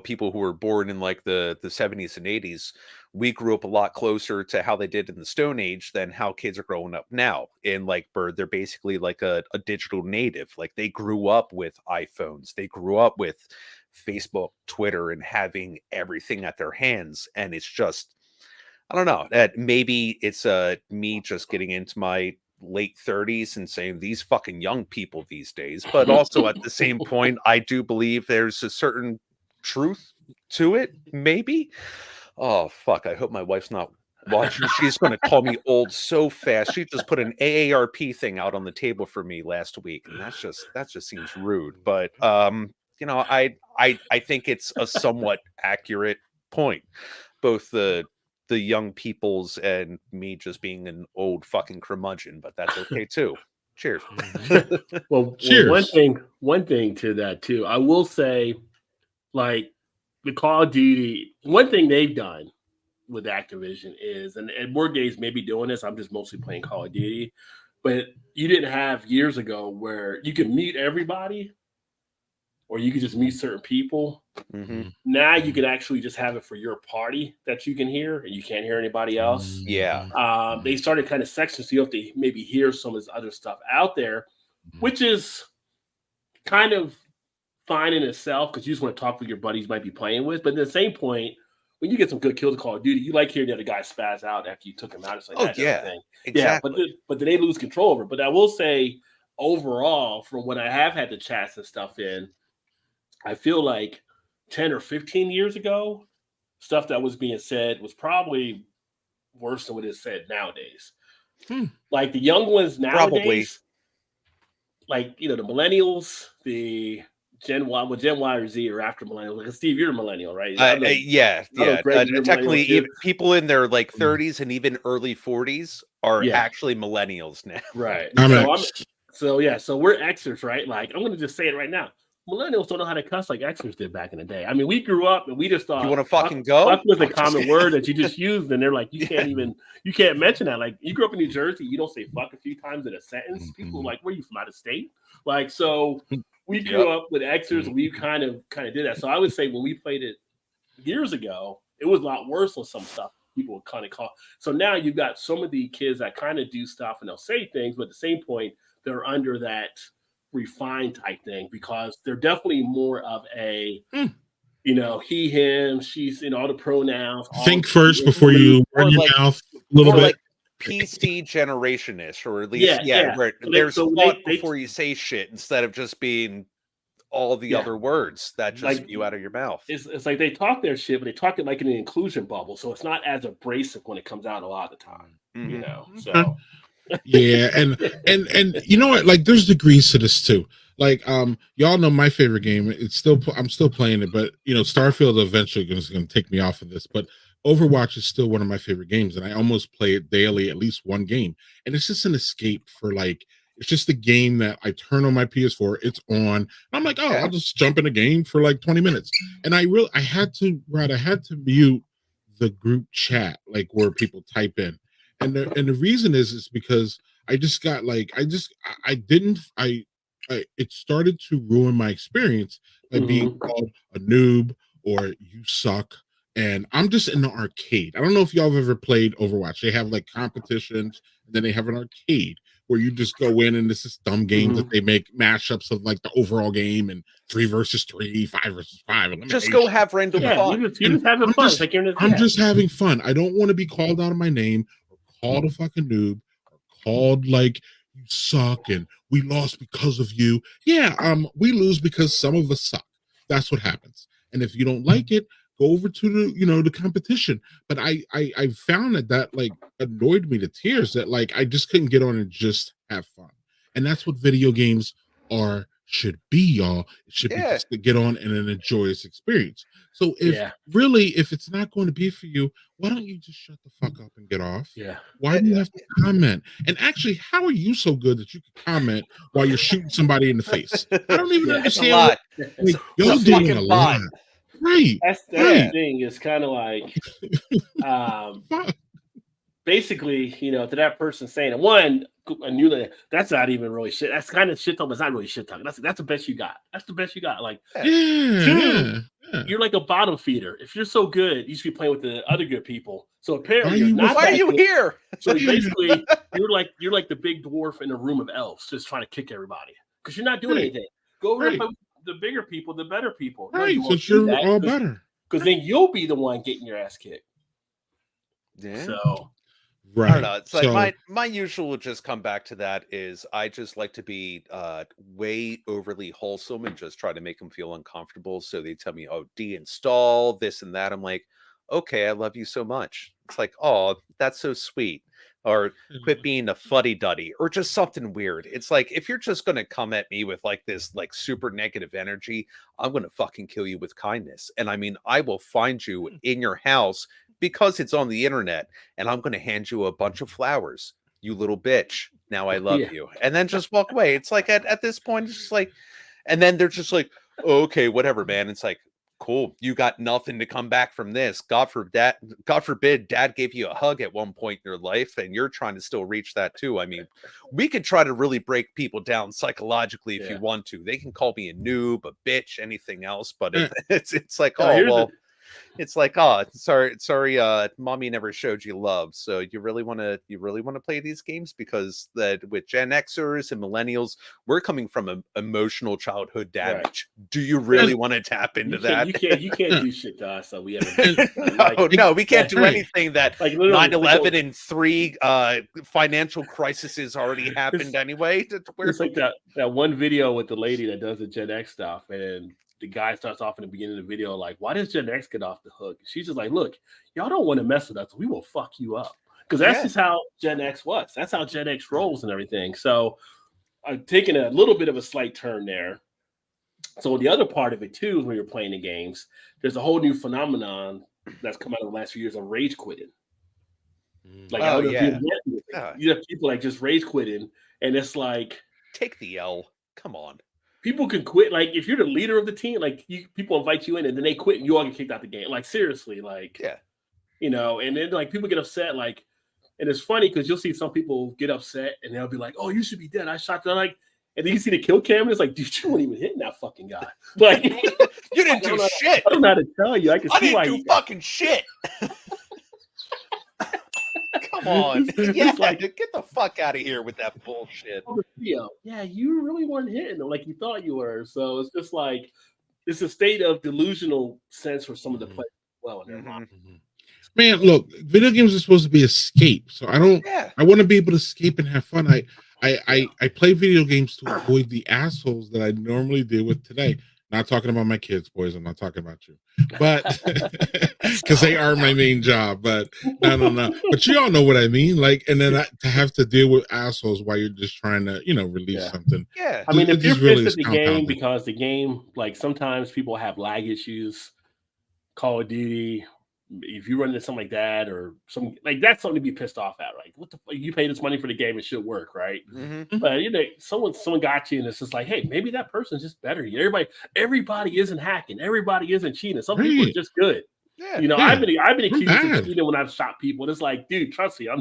people who were born in like the 70s and 80s, we grew up a lot closer to how they did in the Stone Age than how kids are growing up now. In like they're basically like a digital native. Like they grew up with iPhones. They grew up with Facebook, Twitter, and having everything at their hands. And it's just, I don't know, that maybe it's me just getting into my late 30s and saying these fucking young people these days. But also at the same point, I do believe there's a certain truth to it, maybe. Oh fuck, I hope my wife's not watching. She's going to call me old so fast. She just put an AARP thing out on the table for me last week and that just seems rude. But I think it's a somewhat accurate point, both the young people's and me just being an old fucking curmudgeon, but that's okay too. Cheers. Well, Cheers. one thing to that too, I will say, like the Call of Duty, one thing they've done with Activision is, and Board Games may be doing this, I'm just mostly playing Call of Duty, but you didn't have years ago where you could mute everybody or you could just mute certain people. Mm-hmm. Now you can actually just have it for your party that you can hear, and you can't hear anybody else. Yeah. They started kind of sections, so you have to maybe hear some of this other stuff out there, which is kind of fine in itself because you just want to talk with your buddies you might be playing with. But at the same point, when you get some good kills in Call of Duty, you like hearing the other guy spaz out after you took him out. It's like that thing. Exactly. Yeah, but then they lose control over it. But I will say, overall, from what I have had the chats and stuff in, I feel like 10 or 15 years ago, stuff that was being said was probably worse than what is said nowadays. Like the young ones nowadays, like, you know, the millennials, the Gen Y, well, Gen Y or Z or after millennials. Like Steve, you're a millennial, right? Yeah. Technically, people in their like 30s and even early 40s are actually millennials now. Right. So we're Xers, right? Like, I'm going to just say it right now. Millennials don't know how to cuss like Xers did back in the day. I mean, we grew up and we just thought, you want to fucking go? Fuck was a common word that you just used, and they're like, you can't mention that. Like, you grew up in New Jersey, you don't say fuck a few times in a sentence. People are like, where are you from, out of state? Like, so we grew up with Xers, and we kind of did that. So I would say when we played it years ago, it was a lot worse on some stuff. People would kind of call. So now you've got some of the kids that kind of do stuff and they'll say things, but at the same point, they're under that refined type thing because they're definitely more of a, you know, he, him, she's, in all the pronouns. Think first before you run your mouth a little bit. Like PC generation-ish, or at least, where there's thought before you say shit instead of just being all the other words that just spew out of your mouth. It's like they talk their shit, but they talk it like in an inclusion bubble, so it's not as abrasive when it comes out a lot of the time. You know, so. Yeah, and you know what? Like, there's degrees to this too. Like, y'all know my favorite game. I'm still playing it, but you know, Starfield eventually is going to take me off of this. But Overwatch is still one of my favorite games, and I almost play it daily, at least one game. And it's just an escape for like. It's just a game that I turn on my PS4. It's on. And I'm like, I'll just jump in a game for like 20 minutes. And I had to mute the group chat, like where people type in. And the reason is because I just got like it started to ruin my experience by being called a noob or you suck. And I'm just in the arcade. I don't know if y'all have ever played Overwatch. They have like competitions, and then they have an arcade where you just go in and this is dumb games that they make mashups of like the overall game and 3 versus 3, 5 versus 5. Just go have random fun. You're just having fun. I'm just having fun. I don't want to be called out of my name or called a fucking noob or called like you suck and we lost because of you. Yeah, we lose because some of us suck. That's what happens. And if you don't like it, go over to the competition. But I found that like annoyed me to tears, that like I just couldn't get on and just have fun. And that's what video games should be, y'all. It should be just to get on and enjoy this experience. So if it's not going to be for you, why don't you just shut the fuck up and get off? Yeah. Why do you have to comment? And actually, how are you so good that you can comment while you're shooting somebody in the face? I don't even understand. Like, y'all doing a lot. Right. That's the thing. It's kind of like basically, you know, to that person saying, one, I knew that that's not even really shit. That's kind of shit talk, but it's not really shit talking. That's the best you got. That's the best you got. Like, two, you're like a bottom feeder. If you're so good, you should be playing with the other good people. So apparently, you're not. Why are you here? So basically, you're like the big dwarf in a room of elves, just trying to kick everybody because you're not doing anything. Go over the bigger people, the better people. Right, since you're all better. Because then you'll be the one getting your ass kicked. Yeah. So, right. I don't know. It's like my usual would just come back to that is I just like to be way overly wholesome and just try to make them feel uncomfortable. So they tell me, oh, deinstall this and that. I'm like, okay, I love you so much. It's like, oh, that's so sweet. Or quit being a fuddy-duddy, or just something weird. It's like, if you're just going to come at me with like this like super negative energy, I'm going to fucking kill you with kindness. And I mean, I will find you in your house because it's on the internet, and I'm going to hand you a bunch of flowers. You little bitch. Now I love you. And then just walk away. It's like at this point, it's just like, and then they're just like, oh, okay, whatever, man. It's like, Cool. You got nothing to come back from this. God forbid dad gave you a hug at one point in your life and you're trying to still reach that too. I mean, we could try to really break people down psychologically if you want to. They can call me a noob, a bitch, anything else, but it's like, it's like, oh, sorry, mommy never showed you love. So you really want to play these games? Because that with Gen Xers and millennials, we're coming from emotional childhood damage. Right. Do you really want to tap into that? You can't do shit to us. So we haven't. No, we can't do anything that 9/11 and 3 financial crises already happened anyway. It's like that one video with the lady that does the Gen X stuff, and the guy starts off in the beginning of the video like, why does Gen X get off the hook? She's just like, look, y'all don't want to mess with us. We will fuck you up. Because that's just how Gen X was. That's how Gen X rolls and everything. So I'm taking a little bit of a slight turn there. So the other part of it too is when you're playing the games, there's a whole new phenomenon that's come out in the last few years of rage quitting. Like, you have people like just rage quitting, and it's like, take the L. Come on. People can quit. Like, if you're the leader of the team, like people invite you in and then they quit and you all get kicked out the game. Like, seriously, like, and then like people get upset. Like, and it's funny because you'll see some people get upset and they'll be like, "Oh, you should be dead. I shot you." Like, and then you see the kill cam and it's like, dude, you weren't even hitting that fucking guy. Like, you didn't do shit. I don't know how to tell you. I didn't do fucking shit. Come on. Like, get the fuck out of here with that bullshit. Yeah, you really weren't hitting them like you thought you were. So it's just like, it's a state of delusional sense for some of the players well in their mind. Man, look, video games are supposed to be escape. So I want to be able to escape and have fun. I play video games to avoid the assholes that I normally deal with today. Not talking about my kids, boys. I'm not talking about you, but because they are my main job. But no. But you all know what I mean. Like, and then to have to deal with assholes while you're just trying to, release something. Yeah. I mean, if you're pissed at the game because the game, like sometimes people have lag issues, Call of Duty. If you run into something like that or some like that's something to be pissed off at, right? What the fuck? You pay this money for the game, it should work, right? Mm-hmm. But someone got you, and it's just like, hey, maybe that person's just better. Everybody isn't hacking, everybody isn't cheating. Some people are just good. Yeah, I've been accused of cheating when I've shot people. And it's like, dude, trust me, I'm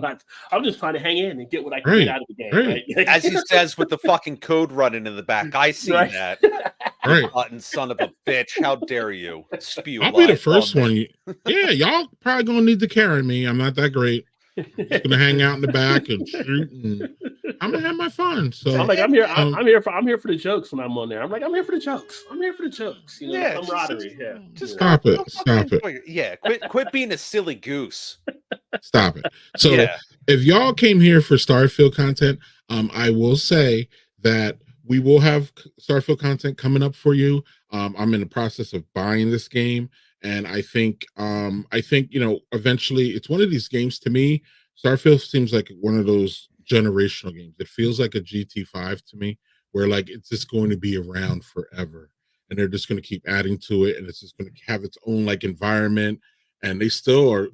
just trying to hang in and get what I can get out of the game. Right? As he says, with the fucking code running in the back, I see that. Button son of a bitch! How dare you spew? I'll be the first one. Yeah, y'all probably gonna need to carry me. I'm not that great. I'm just gonna hang out in the back and shoot, and I'm gonna have my fun. So I'm like, I'm here for the jokes when I'm on there. I'm like, I'm here for the jokes. Camaraderie. Just stop it. Yeah, quit being a silly goose. Stop it. So if y'all came here for Starfield content, I will say that we will have Starfield content coming up for you. I'm in the process of buying this game. And I think, eventually it's one of these games to me. Starfield seems like one of those generational games. It feels like a GT5 to me, where like it's just going to be around forever, and they're just going to keep adding to it, and it's just going to have its own like environment. And we still are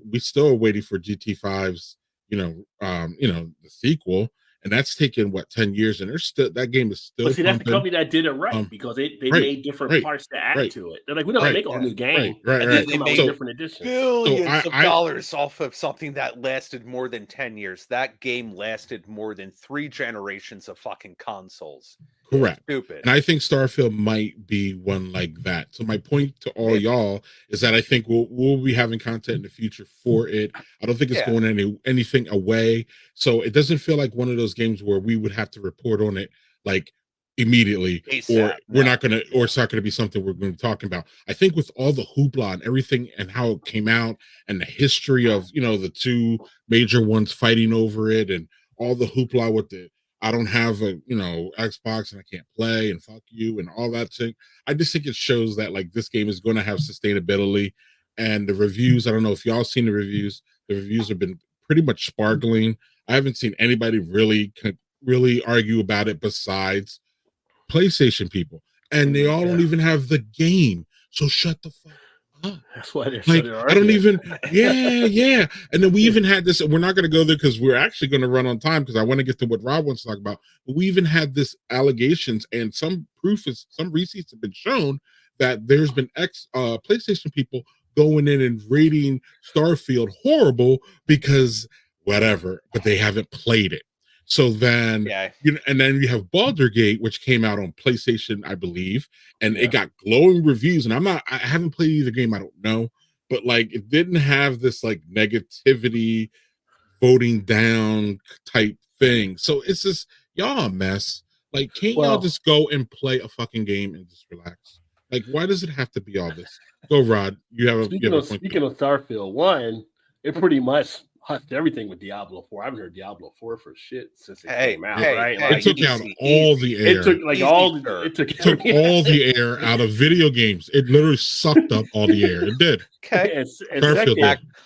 waiting for GT5's, the sequel. And that's taken 10 years, and that game is still. But see, that's the company that did it right because they made different parts to add to it. They're like, we don't make a whole new game. And then they made different editions. Billions of dollars off of something that lasted more than 10 years. That game lasted more than 3 generations of fucking consoles. Correct. Stupid. And I think Starfield might be one like that. So my point to all y'all is that I think we'll be having content in the future for it. I don't think it's going anything away. So it doesn't feel like one of those games where we would have to report on it like immediately, or it's not going to be something we're going to be talking about. I think with all the hoopla and everything and how it came out and the history of, the 2 major ones fighting over it and all the hoopla with I don't have a Xbox and I can't play and fuck you and all that thing. I just think it shows that like this game is going to have sustainability. And the reviews, I don't know if y'all seen the reviews. The reviews have been pretty much sparkling. I haven't seen anybody really argue about it besides PlayStation people, and they all don't even have the game. So shut the fuck up. That's why they're like, I don't even. Yeah. And then we even had this. We're not going to go there because we're actually going to run on time because I want to get to what Rob wants to talk about. But we even had this allegations and some receipts have been shown that there's been PlayStation people going in and rating Starfield horrible because whatever, but they haven't played it. So then, and then you have Baldur's Gate, which came out on PlayStation, I believe, and it got glowing reviews. And I haven't played either game, I don't know, but like it didn't have this like negativity, voting down type thing. So it's just y'all a mess. Like, can't y'all just go and play a fucking game and just relax? Like, why does it have to be all this? Go, Rod. You have a speaking of Starfield 1, it pretty much hushed everything with Diablo 4. I haven't heard Diablo 4 for shit since it came out. Right? It took out all the air. It took like it took all the air out of video games. It literally sucked up all the air. It did. Okay.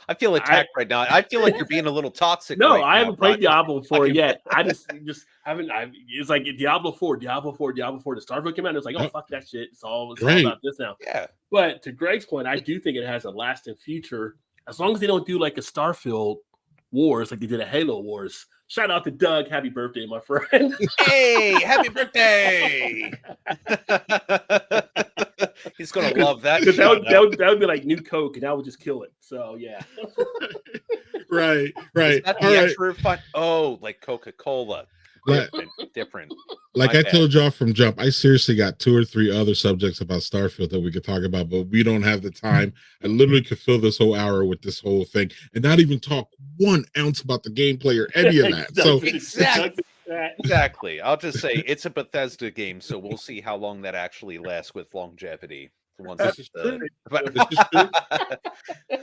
I feel attacked right now. I feel like you're being a little toxic. No, I haven't played Diablo 4 yet. I just haven't. It's like Diablo 4. The Starfield came out. And it's like, oh fuck that shit. It's all about this now. Yeah. But to Greg's point, I do think it has a lasting future as long as they don't do like a Starfield Wars like they did a Halo Wars. Shout out to Doug. Happy birthday, my friend. Hey, happy birthday. He's gonna love that. That would be like new Coke, and that would just kill it. So yeah. Right. Is that the extra fun? Oh, like Coca-Cola. Different. Like I told y'all from jump, I seriously got 2 or 3 other subjects about Starfield that we could talk about, but we don't have the time. I literally could fill this whole hour with this whole thing and not even talk 1 ounce about the gameplay or any of that. So exactly. I'll just say it's a Bethesda game, so we'll see how long that actually lasts with longevity. This is true.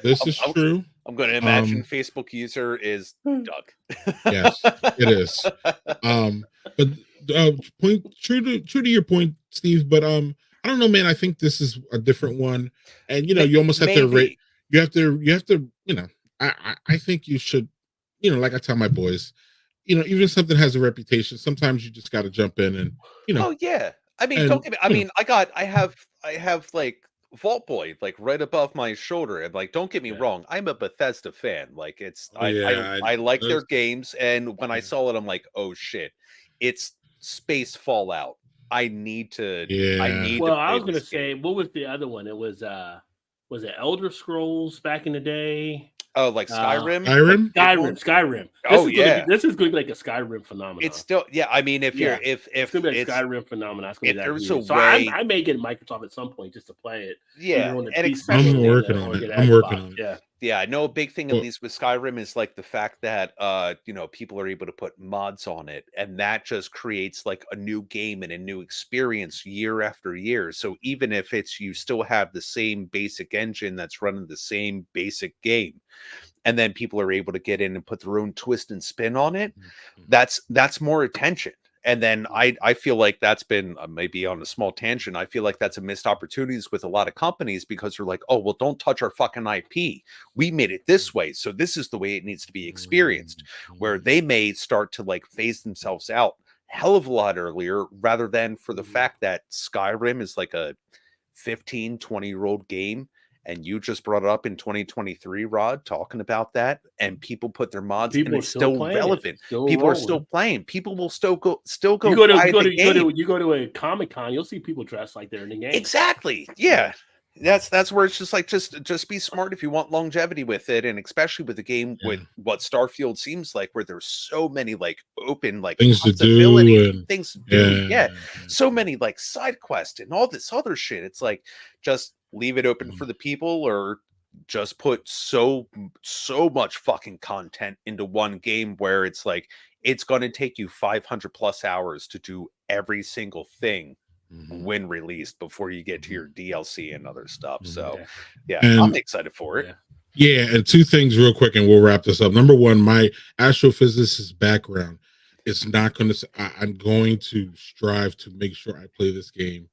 This is true. I'm going to imagine Facebook user is Doug. Yes, it is. But true to your point, Steve. But I don't know, man. I think this is a different one, and you almost have to rate. You have to. I think you should. Like I tell my boys, even if something has a reputation, sometimes you just got to jump in and Oh yeah. I mean, don't get me. I mean, I have like Vault Boy like right above my shoulder, and like, don't get me wrong, I'm a Bethesda fan. Like, I like their games, and when I saw it, I'm like, oh shit, it's space Fallout. I need to. Yeah. I was gonna say, what was the other one? It was it Elder Scrolls back in the day? Oh, like Skyrim? Skyrim. This is going to be like a Skyrim phenomenon. It's still, I mean, if it's going to be a Skyrim phenomenon, it's going to be that. So I may get Microsoft at some point just to play it. Yeah, I'm working on it. Yeah, I know a big thing, at least with Skyrim, is like the fact that people are able to put mods on it, and that just creates like a new game and a new experience year after year. So even if you still have the same basic engine that's running the same basic game, and then people are able to get in and put their own twist and spin on it, that's more attention. And then I feel like that's been maybe on a small tangent. I feel like that's a missed opportunities with a lot of companies because they're like, oh, well, don't touch our fucking IP. We made it this way. So this is the way it needs to be experienced, where they may start to like phase themselves out hell of a lot earlier, rather than for the fact that Skyrim is like a 15, 20-year-old game. And you just brought it up in 2023, Rod, talking about that, and people put their mods, and it's still relevant. People are still playing. People will still go. You go to a Comic-Con, you'll see people dressed like they're in the game. Exactly. Yeah. That's where it's just like just be smart if you want longevity with it, and especially with a game with what Starfield seems like, where there's so many like open like things to do, so many like side quests and all this other shit. It's like, just leave it open for the people, or just put so much fucking content into one game where it's like it's going to take you 500 plus hours to do every single thing when released before you get to your DLC and other stuff. So I'm excited for it. And 2 things real quick and we'll wrap this up. Number 1, my astrophysicist background, it's not going to, I'm going to strive to make sure I play this game.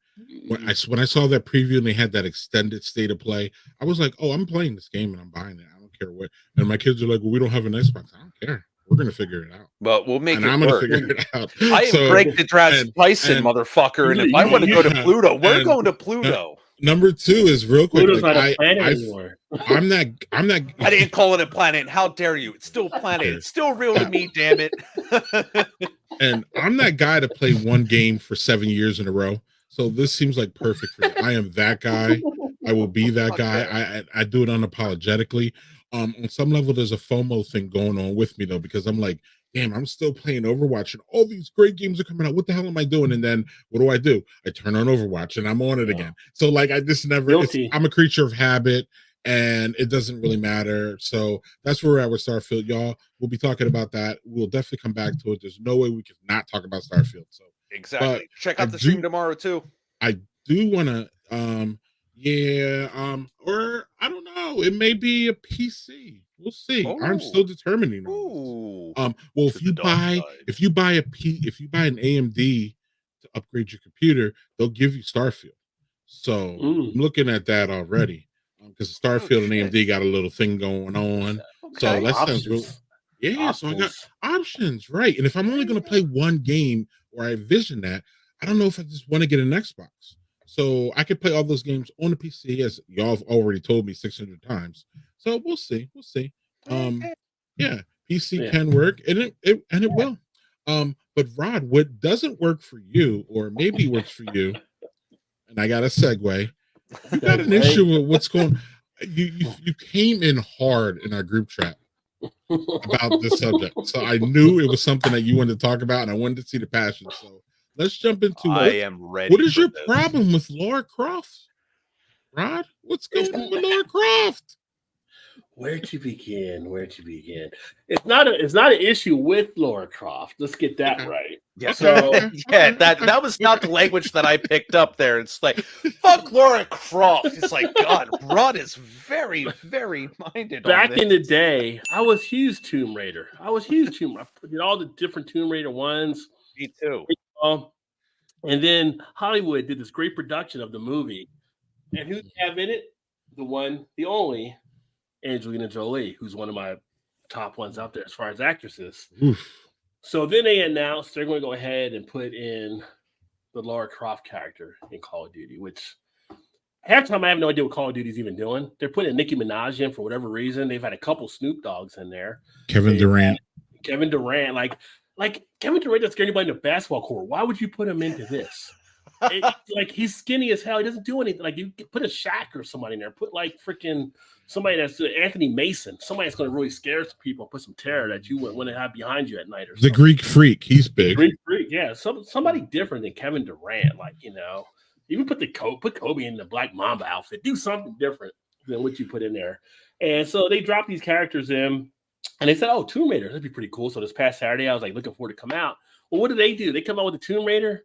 When I saw that preview and they had that extended state of play, I was like, oh, I'm playing this game and I'm buying it. I don't care what. And my kids are like, well, we don't have an Xbox. I don't care. We're going to figure it out. Well, we'll make it I'm work. Gonna figure it out. I am break the Dratch Bison, motherfucker. And if I want to go to Pluto, we're going to Pluto. Number 2 is real quick. Pluto's not a planet anymore. I'm not. I didn't call it a planet. How dare you? It's still a planet. It's still real to me, damn it. And I'm that guy to play one game for 7 years in a row. So this seems like perfect for me. I am that guy. I will be that Fuck guy. yeah. I do it unapologetically. On some level, there's a FOMO thing going on with me though, because I'm like, damn, I'm still playing Overwatch and all these great games are coming out. What the hell am I doing? And then what do? I turn on Overwatch and I'm on it again. So like I just never Guilty. I'm a creature of habit and it doesn't really matter. So that's where we're at with Starfield, y'all. We'll be talking about that. We'll definitely come back to it. There's no way we can not talk about Starfield. So but Exactly. Check I out the do stream tomorrow too. I do want to or I don't know, it may be a PC. We'll see. I'm still Oh, determining on this. ooh. Well, To the dark side. if you buy an AMD to upgrade your computer, they'll give you Starfield. So I'm looking at that already because Starfield and shit. AMD got a little thing going on. So Okay. that sounds real. Options. Yeah, so I got Options. options, right? And if I'm only going to play one game, or I envision that, I don't know if I just want to get an Xbox. So I could play all those games on the PC, as y'all have already told me 600 times. So we'll see. We'll see. Yeah, PC Yeah. can work, and it will. But Rod, what doesn't work for you, or maybe works for you, and I got a segue. You got an issue with what's going. You came in hard in our group chat about this subject, so I knew it was something that you wanted to talk about, and I wanted to see the passion. So let's jump into I am ready. what is for your this. problem with Lara Croft, Rod? What's going on with Lara Croft? Where'd you begin? It's not an issue with Lara Croft. Let's get that Okay. right. Yeah, So yeah, that was not the language that I picked up there. It's like, fuck Lara Croft. It's like, God, Rod is very, very minded. back on this. in the day, I was huge Tomb Raider. I did all the different Tomb Raider ones. Me too. And then Hollywood did this great production of the movie. And who's have in it? The one, the only Angelina Jolie, who's one of my top ones out there as far as actresses. Oof. So then they announced they're going to go ahead and put in the Lara Croft character in Call of Duty, which half the time I have no idea what Call of Duty is even doing. They're putting Nicki Minaj in for whatever reason. They've had a couple Snoop Dogs in there. Kevin Durant, like Kevin Durant doesn't scare anybody in the basketball court. Why would you put him into this? Like he's skinny as hell. He doesn't do anything. Like you put a Shaq or somebody in there. Put like freaking somebody that's Anthony Mason. Somebody that's going to really scare some people. Put some terror that you wouldn't want to have behind you at night or something. the Greek Freak, he's big. Greek Freak, yeah. Somebody different than Kevin Durant. Like even put Kobe in the Black Mamba outfit. Do something different than what you put in there. And so they dropped these characters in, and they said, "Oh, Tomb Raider, that'd be pretty cool." So this past Saturday, I was like looking forward to come out. Well, what do? They come out with the Tomb Raider.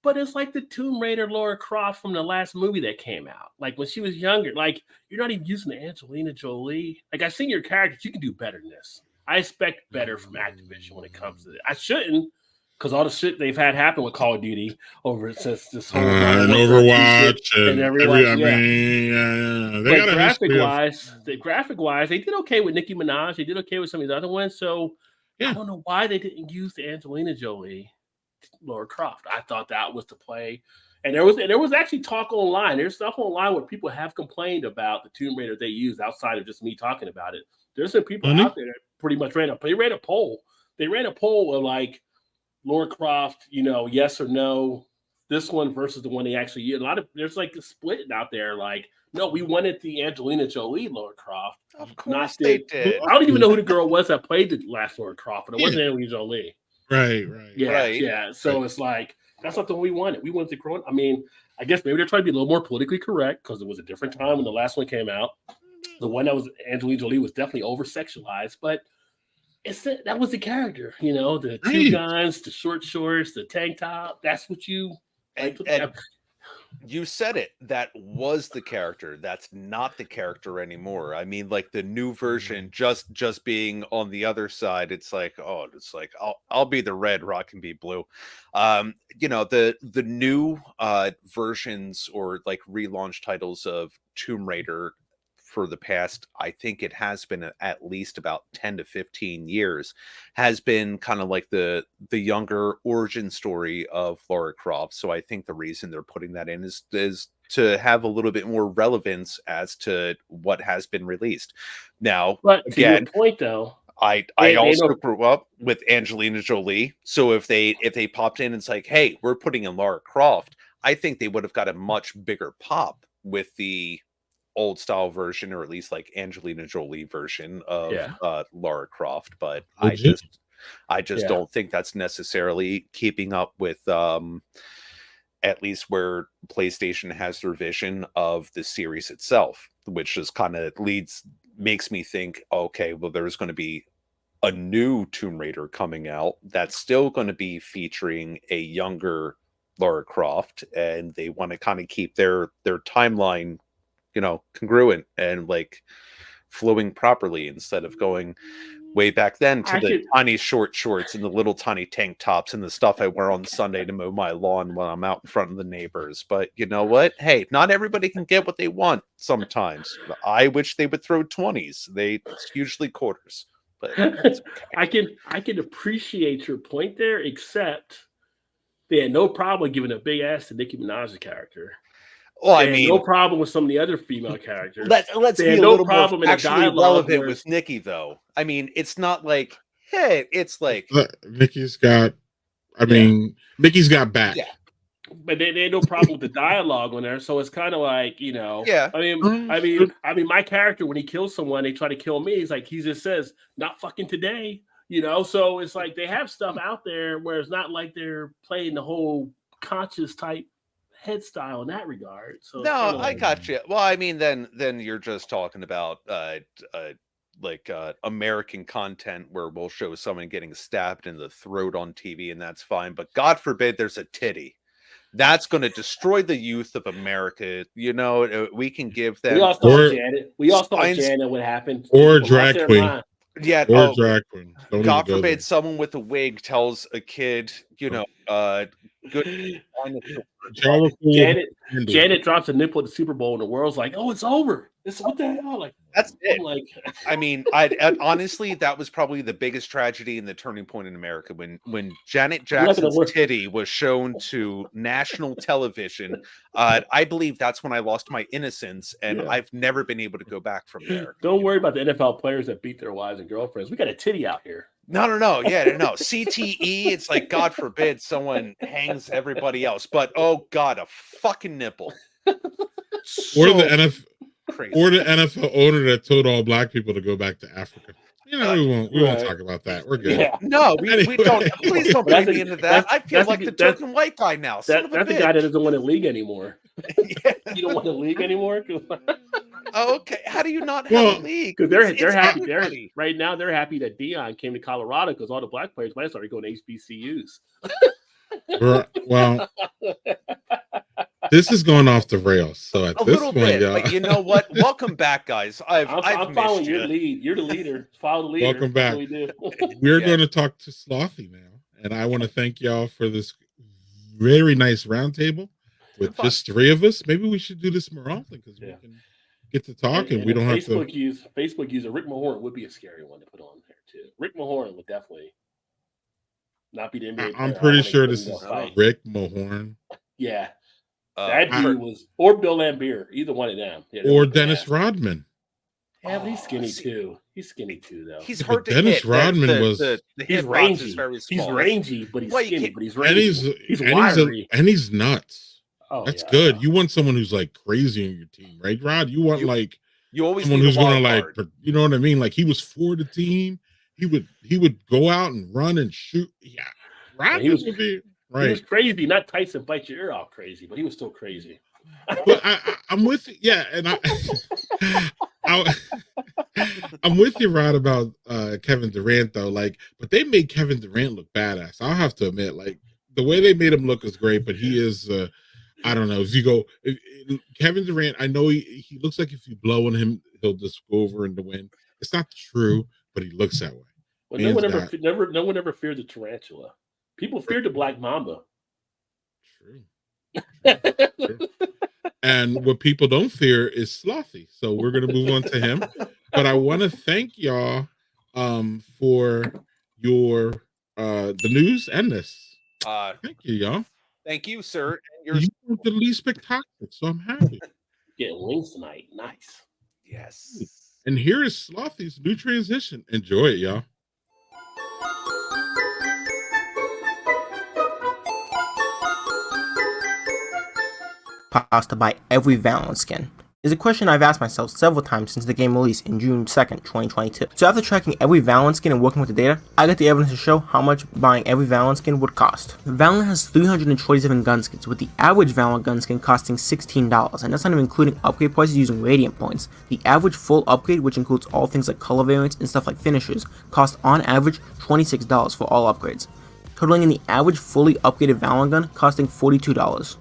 But it's like the Tomb Raider Lara Croft from the last movie that came out. Like when she was younger, like you're not even using the Angelina Jolie. Like I've seen your characters, you can do better than this. I expect better from Activision when it comes to it. I shouldn't, because all the shit they've had happen with Call of Duty over since this whole and Overwatch and everyone. They but got graphic wise, they did okay with Nicki Minaj. They did okay with some of the other ones. So I don't know why they didn't use the Angelina Jolie Lara Croft. I thought that was the play, and there was actually talk online. There's stuff online where people have complained about the Tomb Raider they used outside of just me talking about it. There's some people out there that pretty much ran a poll. They ran a poll of like Lara Croft, yes or no, this one versus the one they actually used. There's like a split out there. Like, no, we wanted the Angelina Jolie Lara Croft. Of course they did. I don't even know who the girl was that played the last Lara Croft, but it wasn't Angelina Jolie. Right. Yeah. So it's like that's not the one we wanted. We wanted to grow. I mean, I guess maybe they're trying to be a little more politically correct because it was a different time when the last one came out. The one that was Angelina Jolie was definitely over sexualized, but that was the character, the two guns, the short shorts, the tank top. That's what you. And you said it. That was the character. That's not the character anymore. I mean, like the new version, just being on the other side. It's like, I'll be the red, Rock can be blue. The new versions or like relaunch titles of Tomb Raider for the past, I think it has been at least about 10 to 15 years, has been kind of like the younger origin story of Lara Croft. So I think the reason they're putting that in is to have a little bit more relevance as to what has been released. Now, but to again, your point though, I also grew up with Angelina Jolie. So if they popped in and it's like, hey, we're putting in Lara Croft, I think they would have got a much bigger pop with the old style version, or at least like Angelina Jolie version of Lara Croft. But I just don't think that's necessarily keeping up with at least where PlayStation has their vision of the series itself, which just kind of makes me think, okay, well, there's going to be a new Tomb Raider coming out that's still going to be featuring a younger Lara Croft, and they want to kind of keep their timeline, congruent and like flowing properly, instead of going way back then to the tiny short shorts and the little tiny tank tops and the stuff I wear on Sunday to mow my lawn when I'm out in front of the neighbors. But you know what? Hey, not everybody can get what they want sometimes. I wish they would throw 20s. It's usually quarters. But it's okay. I can appreciate your point there, except they had no problem giving a big ass to Nicki Minaj's character. Well, I mean, no problem with some of the other female characters. Let's be a little more actually relevant with Nicki, though. I mean, it's not like, hey, it's like Nicki's got. I mean, Nicki's got back. Yeah. But they had no problem with the dialogue on there, so it's kind of like, Yeah. I mean, my character, when he kills someone, they try to kill me. He's like, he just says, "Not fucking today," So it's like they have stuff out there where it's not like they're playing the whole conscious type head style in that regard. So no, I got you. Well, I mean, then you're just talking about American content where we'll show someone getting stabbed in the throat on TV, and that's fine. But God forbid there's a titty. That's going to destroy the youth of America. We can give them. We all saw Janet. We all saw Janet. What happened? Or drag queen. Yeah. Or drag queen. God forbid someone with a wig tells a kid, good. Janet drops a nipple at the Super Bowl, and the world's like, "Oh, it's over. What the hell?" Like that's it. Like, I mean, honestly, that was probably the biggest tragedy and the turning point in America when Janet Jackson's titty was shown to national television. I believe that's when I lost my innocence, and I've never been able to go back from there. Don't worry about the NFL players that beat their wives and girlfriends. We got a titty out here. No. Yeah, no. CTE, it's like, God forbid someone hangs everybody else. But, oh, God, a fucking nipple. Or the NFL owner that told all black people to go back to Africa. We won't talk about that. We're good. Yeah. No, we don't. Please don't bring me into that. I feel like the token white guy now. That's the guy that doesn't want to league anymore. You don't want to league anymore? Okay. How do you not have a league? Because they're happy. Right now, they're happy that Dion came to Colorado because all the black players might start going to HBCUs. Well, this is going off the rails. So at this point, but you know what? Welcome back, guys. I'm following your lead. You're the leader. Follow the leader. Welcome back. We're going to talk to Slothy now, and I want to thank y'all for this very nice roundtable with just three of us. Maybe we should do this more often because we can get to talk and we don't have to. Facebook user Rick Mahorn would be a scary one to put on there too. Rick Mahorn would definitely not be the NBA player. I'm pretty sure this is Rick Mahorn. Yeah. That dude was, or Bill Lambier, either one of them. Or Dennis Rodman. Yeah, but he's skinny too. He's skinny too, though. He's hard to Dennis hit. Rodman was. He's rangy. He's rangy, but he's skinny. But he's rangy. He's wiry. And he's nuts. Oh, that's good. You want someone who's like crazy on your team, right, Rod? You want you always someone who's going to you know what I mean? Like he was for the team. He would go out and run and shoot. Yeah, Rodman would be. Right. He was crazy, not Tyson bite your ear off crazy, but he was still crazy. But I'm with you, and I'm with you, Rod, about Kevin Durant though. Like, but they made Kevin Durant look badass. I'll have to admit, like the way they made him look is great. But he is, I don't know. Kevin Durant, I know he looks like if you blow on him, he'll just go over in the wind. It's not true, but he looks that way. Well, no one ever feared the tarantula. People feared the black mamba. True. And what people don't fear is Slothy. So we're going to move on to him. But I want to thank y'all for your the news and this. Thank you, y'all. Thank you, sir. You were the least spectacular, so I'm happy. Getting wings tonight. Nice. Yes. And here is Slothy's new transition. Enjoy it, y'all. cost to buy every Valorant skin? Is a question I've asked myself several times since the game released in June 2nd, 2022. So after tracking every Valorant skin and working with the data, I got the evidence to show how much buying every Valorant skin would cost. Valorant has 327 gun skins, with the average Valorant gun skin costing $16, and that's not even including upgrade prices using Radiant points. The average full upgrade, which includes all things like color variants and stuff like finishers, costs on average $26 for all upgrades, totaling in the average fully upgraded Valorant gun costing $42.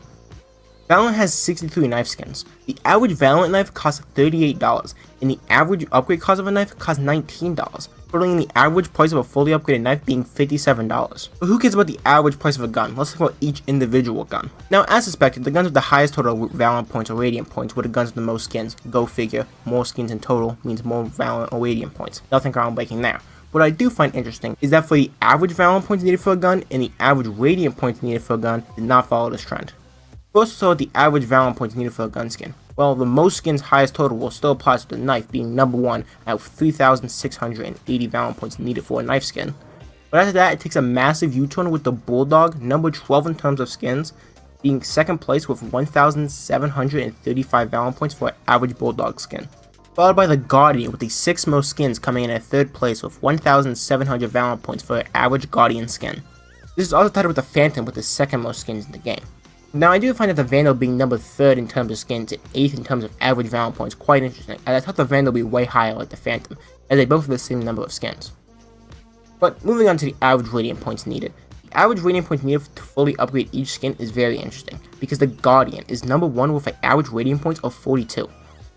Valorant has 63 knife skins. The average Valorant knife costs $38, and the average upgrade cost of a knife costs $19, totaling the average price of a fully upgraded knife being $57. But who cares about the average price of a gun? Let's talk about each individual gun. Now, as suspected, the guns with the highest total Valorant points or Radiant points were the guns with the most skins. Go figure, more skins in total means more Valorant or Radiant points. Nothing groundbreaking there. What I do find interesting is that for the average Valorant points needed for a gun and the average Radiant points needed for a gun did not follow this trend. First, we saw the average Valorant points needed for a gun skin. Well, the most skins highest total will still apply to the knife being number 1 at 3,680 Valorant points needed for a knife skin. But after that, it takes a massive U-turn with the Bulldog, number 12 in terms of skins, being second place with 1,735 Valorant points for an average Bulldog skin. Followed by the Guardian with the 6th most skins coming in at third place with 1,700 Valorant points for an average Guardian skin. This is also tied with the Phantom with the 2nd most skins in the game. Now, I do find that the Vandal being number 3rd in terms of skins and 8th in terms of average Valorant points quite interesting, as I thought the Vandal would be way higher like the Phantom, as they both have the same number of skins. But moving on to the average Radiant points needed. The average Radiant points needed to fully upgrade each skin is very interesting, because the Guardian is number 1 with an average Radiant points of 42,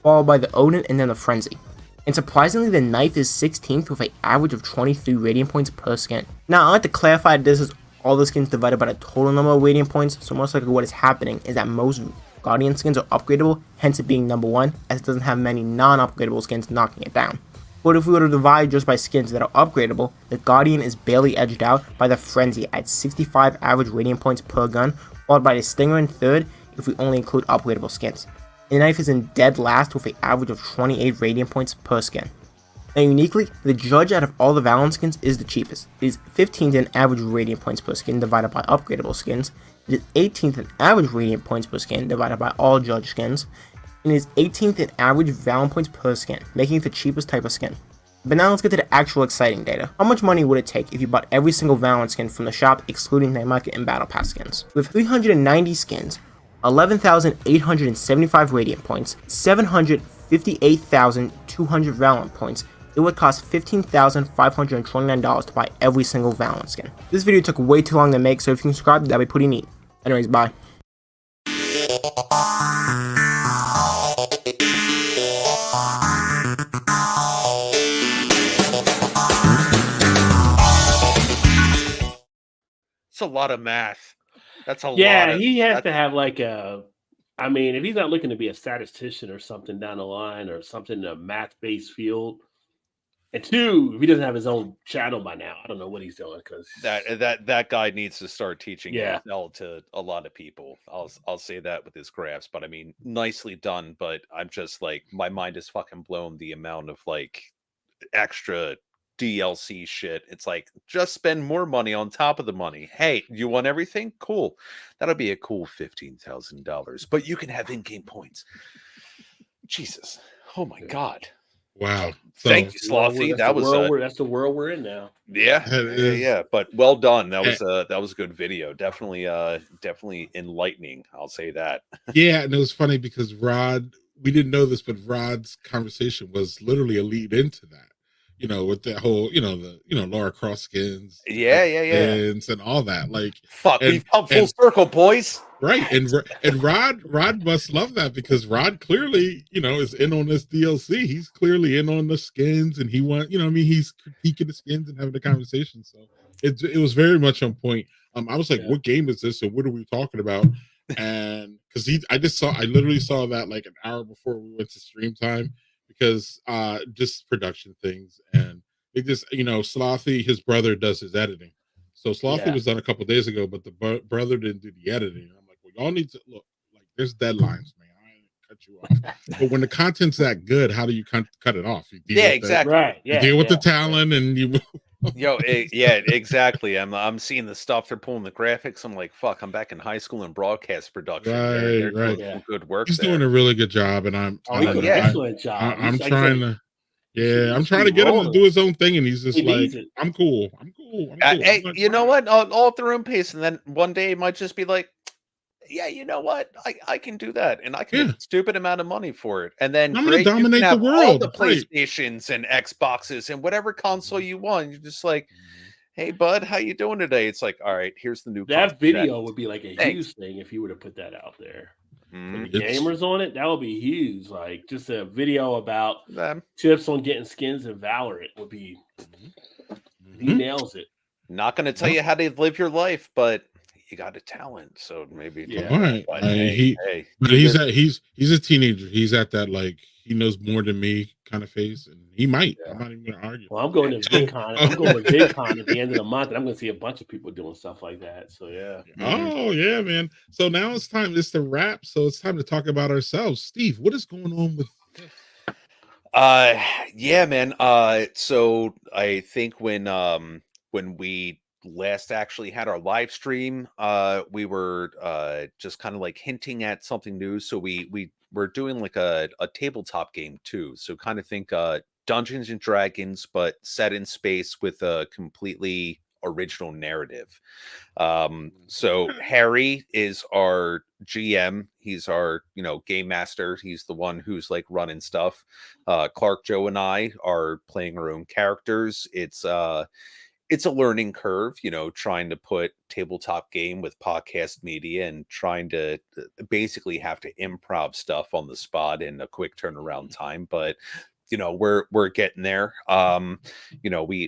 followed by the Odin and then the Frenzy. And surprisingly, the Knife is 16th with an average of 23 Radiant points per skin. Now, I like to clarify that this is all the skins divided by the total number of Radiant points, so most likely what is happening is that most Guardian skins are upgradable, hence it being number 1, as it doesn't have many non-upgradable skins knocking it down. But if we were to divide just by skins that are upgradable, the Guardian is barely edged out by the Frenzy at 65 average Radiant points per gun, followed by the Stinger in 3rd if we only include upgradable skins. And the Knife is in dead last with an average of 28 Radiant points per skin. Now, uniquely, the Judge out of all the Valorant skins is the cheapest. It is 15th in average Radiant points per skin divided by upgradable skins. It is 18th in average Radiant points per skin divided by all Judge skins. And it is 18th in average Valorant points per skin, making it the cheapest type of skin. But now let's get to the actual exciting data. How much money would it take if you bought every single Valorant skin from the shop, excluding night market and battle pass skins? With 390 skins, 11,875 Radiant points, 758,200 Valorant points, it would cost $15,529 to buy every single Valorant skin. This video took way too long to make, so if you can subscribe, that'd be pretty neat. Anyways, bye. It's a lot of math. That's a lot. Yeah, he has to have like a. I mean, if he's not looking to be a statistician or something down the line or something in a math-based field, and 2, if he doesn't have his own channel by now, I don't know what he's doing because that guy needs to start teaching Yeah. Excel to a lot of people. I'll say that with his graphs, but I mean, nicely done. But I'm just like, my mind is fucking blown the amount of like extra DLC shit. It's like, just spend more money on top of the money. Hey, you want everything? Cool. That'll be a cool $15,000, but you can have in-game points. Jesus. Oh my God. Wow. Thank you, Slothy. That's the world we're in now. Yeah. But well done. That was a good video. Definitely enlightening. I'll say that. Yeah, and it was funny because Rod, we didn't know this, but Rod's conversation was literally a lead into that. You know, with that whole, Lara Croft skins, skins and all that. Like, fuck, we've come full circle, boys. Right, and Rod must love that because Rod clearly, is in on this DLC. He's clearly in on the skins, and he he's critiquing the skins and having the conversation. So it was very much on point. I was like, what game is this, and what are we talking about? And because I literally saw that like an hour before we went to stream time. Because just production things, and it just Slothy, his brother, does his editing. So Slothy was done a couple days ago, but the brother didn't do the editing. I'm like, well, y'all need to look. Like, there's deadlines, man. I ain't cut you off. But when the content's that good, how do you cut it off? You deal with exactly. Right. You deal with the talent, and you Yeah, exactly. I'm seeing the stuff they're pulling the graphics. I'm like, fuck, I'm back in high school in broadcast production. They're Right. doing Yeah. some good work He's there. doing a really good job, and I He's don't an know. excellent job. I'm He's like I trying said, to. he should, Yeah, he I'm should trying be to get him to rolling. do his own thing, and he's just He like, needs it. I'm cool. I'm cool. I'm cool. I'm Hey, like, you know all right. what? All at their own pace, and then one day it might just be like, yeah, you know what? I can do that, and I can make Yeah. a stupid amount of money for it. And then I'm gonna great, you can dominate the have all world. the Right. PlayStations and Xboxes and whatever console you want. You're just like, Mhm. hey, bud, how you doing today? It's like, all right, here's the new console. That video would be like a Thanks. huge thing if he would have put that out there. For Mhm. the It's gamers on it, that would be huge. Like just a video about Them. tips on getting skins in Valorant would be. He Mhm. nails it. Not going to tell Yep. you how to live your life, but you got a talent, so maybe. Yeah. All right. But But do he's this. at he's a teenager. He's at that like he knows more than me kind of phase, and he might. Yeah. I'm not even gonna argue. Well, I'm going to So, VidCon. I'm going to VidCon at the end of the month, and I'm going to see a bunch of people doing stuff like that. So yeah. Oh yeah, man. So now it's time. It's the wrap. So it's time to talk about ourselves. Steve, what is going on with this? Yeah, man. So I think when we last actually had our live stream, we were just kind of like hinting at something new. So we were doing like a tabletop game too. So kind of think Dungeons and Dragons, but set in space with a completely original narrative. So Harry is our GM. He's our, game master. He's the one who's like running stuff. Clark, Joe, and I are playing our own characters. It's a learning curve, trying to put tabletop game with podcast media and trying to basically have to improv stuff on the spot in a quick turnaround time. But we're getting there.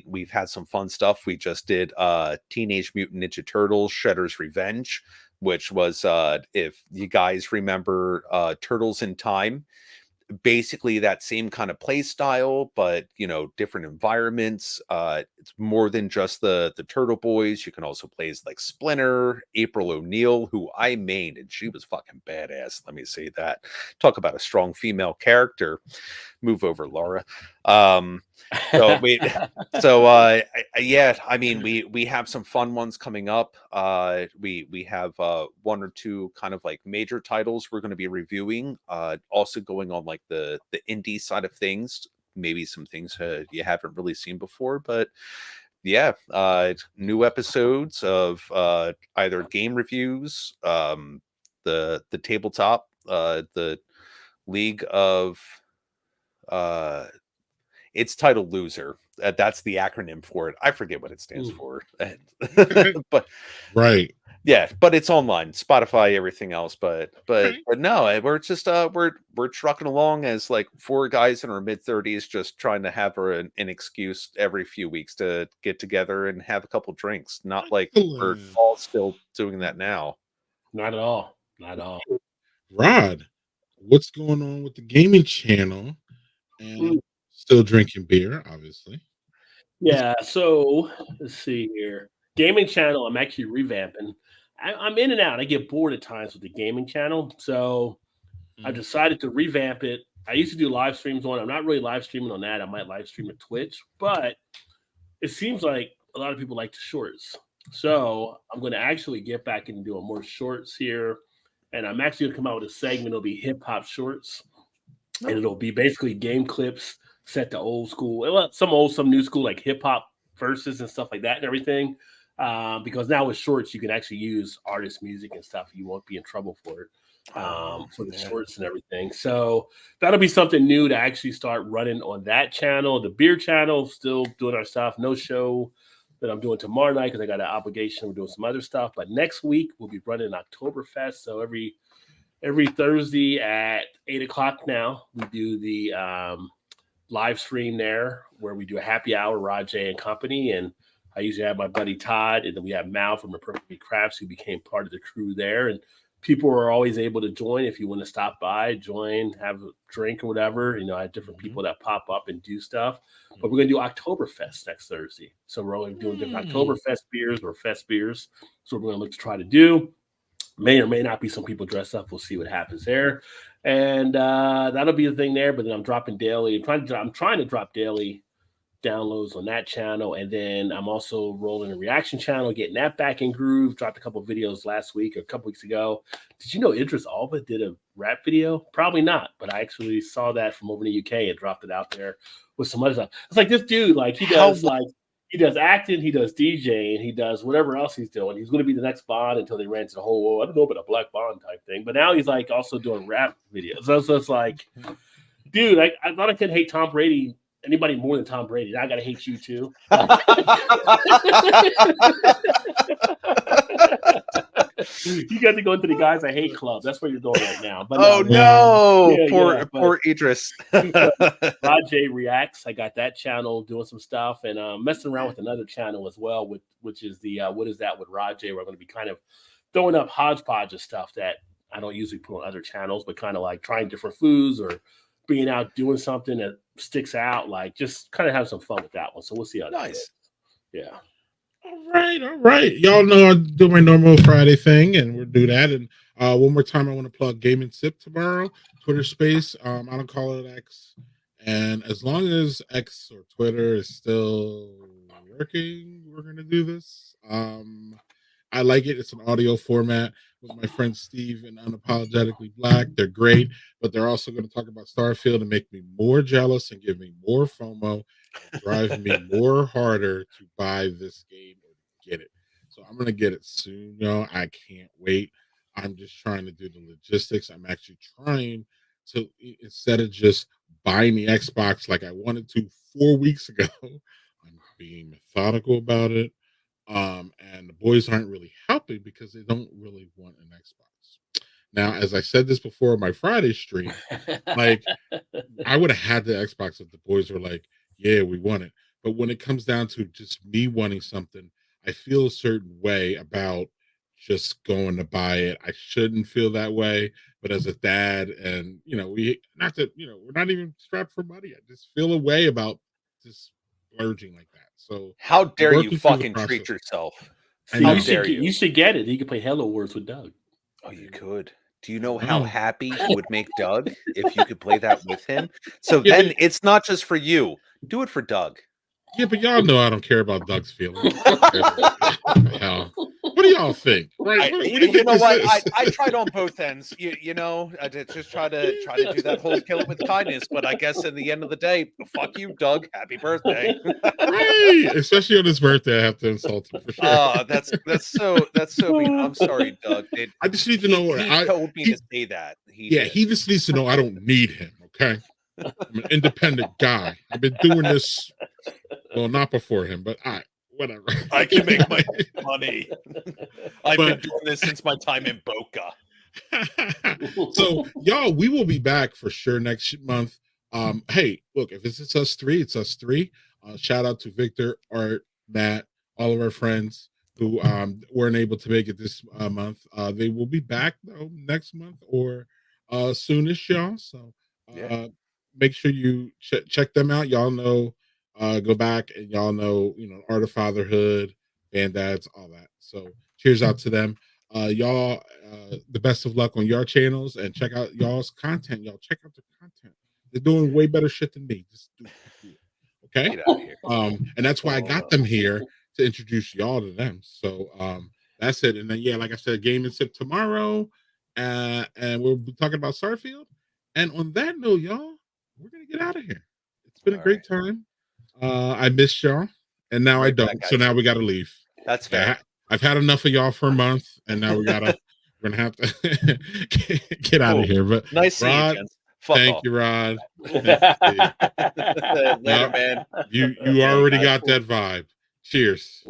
We've had some fun stuff. We just did Teenage Mutant Ninja Turtles Shredder's Revenge, which was if you guys remember Turtles in Time, basically that same kind of play style, but different environments. It's more than just the Turtle Boys. You can also play as like Splinter, April O'Neil, who I mained, and she was fucking badass. Let me say that. Talk about a strong female character. Move over, Laura. So yeah, I mean, we have some fun ones coming up. We have one or two kind of like major titles we're going to be reviewing. Also going on like the indie side of things, maybe some things you haven't really seen before, but yeah, new episodes of either game reviews, the tabletop, the League of it's titled Loser. That's the acronym for it. I forget what it stands for. But Right. yeah, but it's online, Spotify, everything else. But Right. no, we're just we're trucking along as like four guys in our mid-30s, just trying to have an excuse every few weeks to get together and have a couple drinks. Not like we're Excellent. all still doing that now. Not at all. Not at all. Rod, what's going on with the gaming channel? And still drinking beer, obviously. Yeah, so let's see here. Gaming channel, I'm actually revamping. I'm in and out. I get bored at times with the gaming channel. So I decided to revamp it. I used to do live streams on it. I'm not really live streaming on that. I might live stream at Twitch, but it seems like a lot of people like the shorts. So I'm going to actually get back and doing more shorts here. And I'm actually going to come out with a segment. It'll be hip hop shorts. And it'll be basically game clips set to old school, well, some old, some new school, like hip hop verses and stuff like that and everything. Because now with shorts, you can actually use artist music and stuff. You won't be in trouble for it for the shorts and everything. So that'll be something new to actually start running on that channel. The beer channel, still doing our stuff. No show that I'm doing tomorrow night because I got an obligation. We're doing some other stuff. But next week, we'll be running Oktoberfest. So every Thursday at 8:00 now, we do the live stream there where we do a happy hour, Rajay and company. And I usually have my buddy Todd, and then we have Mal from Perfectly Crafts, who became part of the crew there. And people are always able to join if you want to stop by, join, have a drink or whatever. I have different people that pop up and do stuff. But we're going to do Oktoberfest next Thursday. So we're only doing different Oktoberfest beers or fest beers. So we're going to look to try to do. May or may not be some people dressed up. We'll see what happens there. And that'll be the thing there. But then I'm dropping daily. I'm trying to drop daily downloads on that channel. And then I'm also rolling a reaction channel, getting that back in groove. Dropped a couple videos last week or a couple weeks ago. Did you know Idris Elba did a rap video? Probably not, but I actually saw that from over in the UK and dropped it out there with some other stuff. It's like this dude, like he does acting, he does DJing, he does whatever else he's doing. He's going to be the next Bond until they ran to the whole, I don't know about a Black Bond type thing. But now he's like also doing rap videos. So it's like, dude, I thought I could hate Tom Brady, anybody more than Tom Brady. Now I got to hate you too. You got to go into the guys I hate club. That's where you're going right now. But poor Idris. Rod J Reacts. I got that channel doing some stuff and messing around with another channel as well, which is the What Is That with Rod J. We're going to be kind of throwing up hodgepodge of stuff that I don't usually put on other channels, but kind of like trying different foods or being out doing something that sticks out. Like just kind of have some fun with that one. So we'll see how that goes. Yeah. All right. Y'all know I do my normal Friday thing, and we'll do that. And one more time, I want to plug Game and Sip tomorrow, Twitter Space. I don't call it X. And as long as X or Twitter is still working, we're going to do this. I like it. It's an audio format with my friend Steve and Unapologetically Black. They're great, but they're also going to talk about Starfield and make me more jealous and give me more FOMO and drive me more harder to buy this game or get it. So I'm going to get it soon, y'all. I can't wait. I'm just trying to do the logistics. I'm actually trying to, instead of just buying the Xbox like I wanted to 4 weeks ago, I'm being methodical about it. And the boys aren't really helping because they don't really want an Xbox. Now, as I said this before on my Friday stream, like I would have had the Xbox if the boys were like, yeah, we want it. But when it comes down to just me wanting something, I feel a certain way about just going to buy it. I shouldn't feel that way, but as a dad, and we're not even strapped for money. I just feel a way about just splurging like that. So how dare you fucking treat yourself? See, you should get it. You could play Hello Words with Doug. Oh, you could. Do you know how happy he would make Doug if you could play that with him? So then it's not just for you. Do it for Doug. Yeah, but y'all know I don't care about Doug's feelings. Hell, what do y'all think? Right? What do you think what? I tried on both ends. I did just try to do that whole kill it with kindness. But I guess in the end of the day, fuck you, Doug. Happy birthday. Right. Especially on his birthday, I have to insult him for sure. Oh, that's so mean. I'm sorry, Doug. I just need to know where he told me to say that. He just needs to know I don't need him. Okay. I'm an independent guy. I've been doing this. Well, not before him, but whatever. I can make my money. I've been doing this since my time in Boca. So, y'all, we will be back for sure next month. Hey, look, if it's us three, it's us three. Shout out to Victor, Art, Matt, all of our friends who weren't able to make it this month. They will be back though next month or soonish, y'all. So make sure you check them out. Y'all know. Go back and y'all know, Art of Fatherhood, Band Dads, all that. So cheers out to them. Y'all, the best of luck on your channels and check out y'all's content. Y'all check out the content. They're doing way better shit than me. Just do it. Okay. Get out of here. And that's why I got them here to introduce y'all to them. So that's it. And then like I said, Game and Sip tomorrow. And we'll be talking about Starfield. And on that note, y'all, we're gonna get out of here. It's been a great time. I missed y'all, and now I don't. So now we got to leave. That's fair. I've had enough of y'all for a month, and now we're gonna have to get out of here. But nice Rod, seeing you. Thank you, Rod. Later, man. You already got that vibe. Cheers.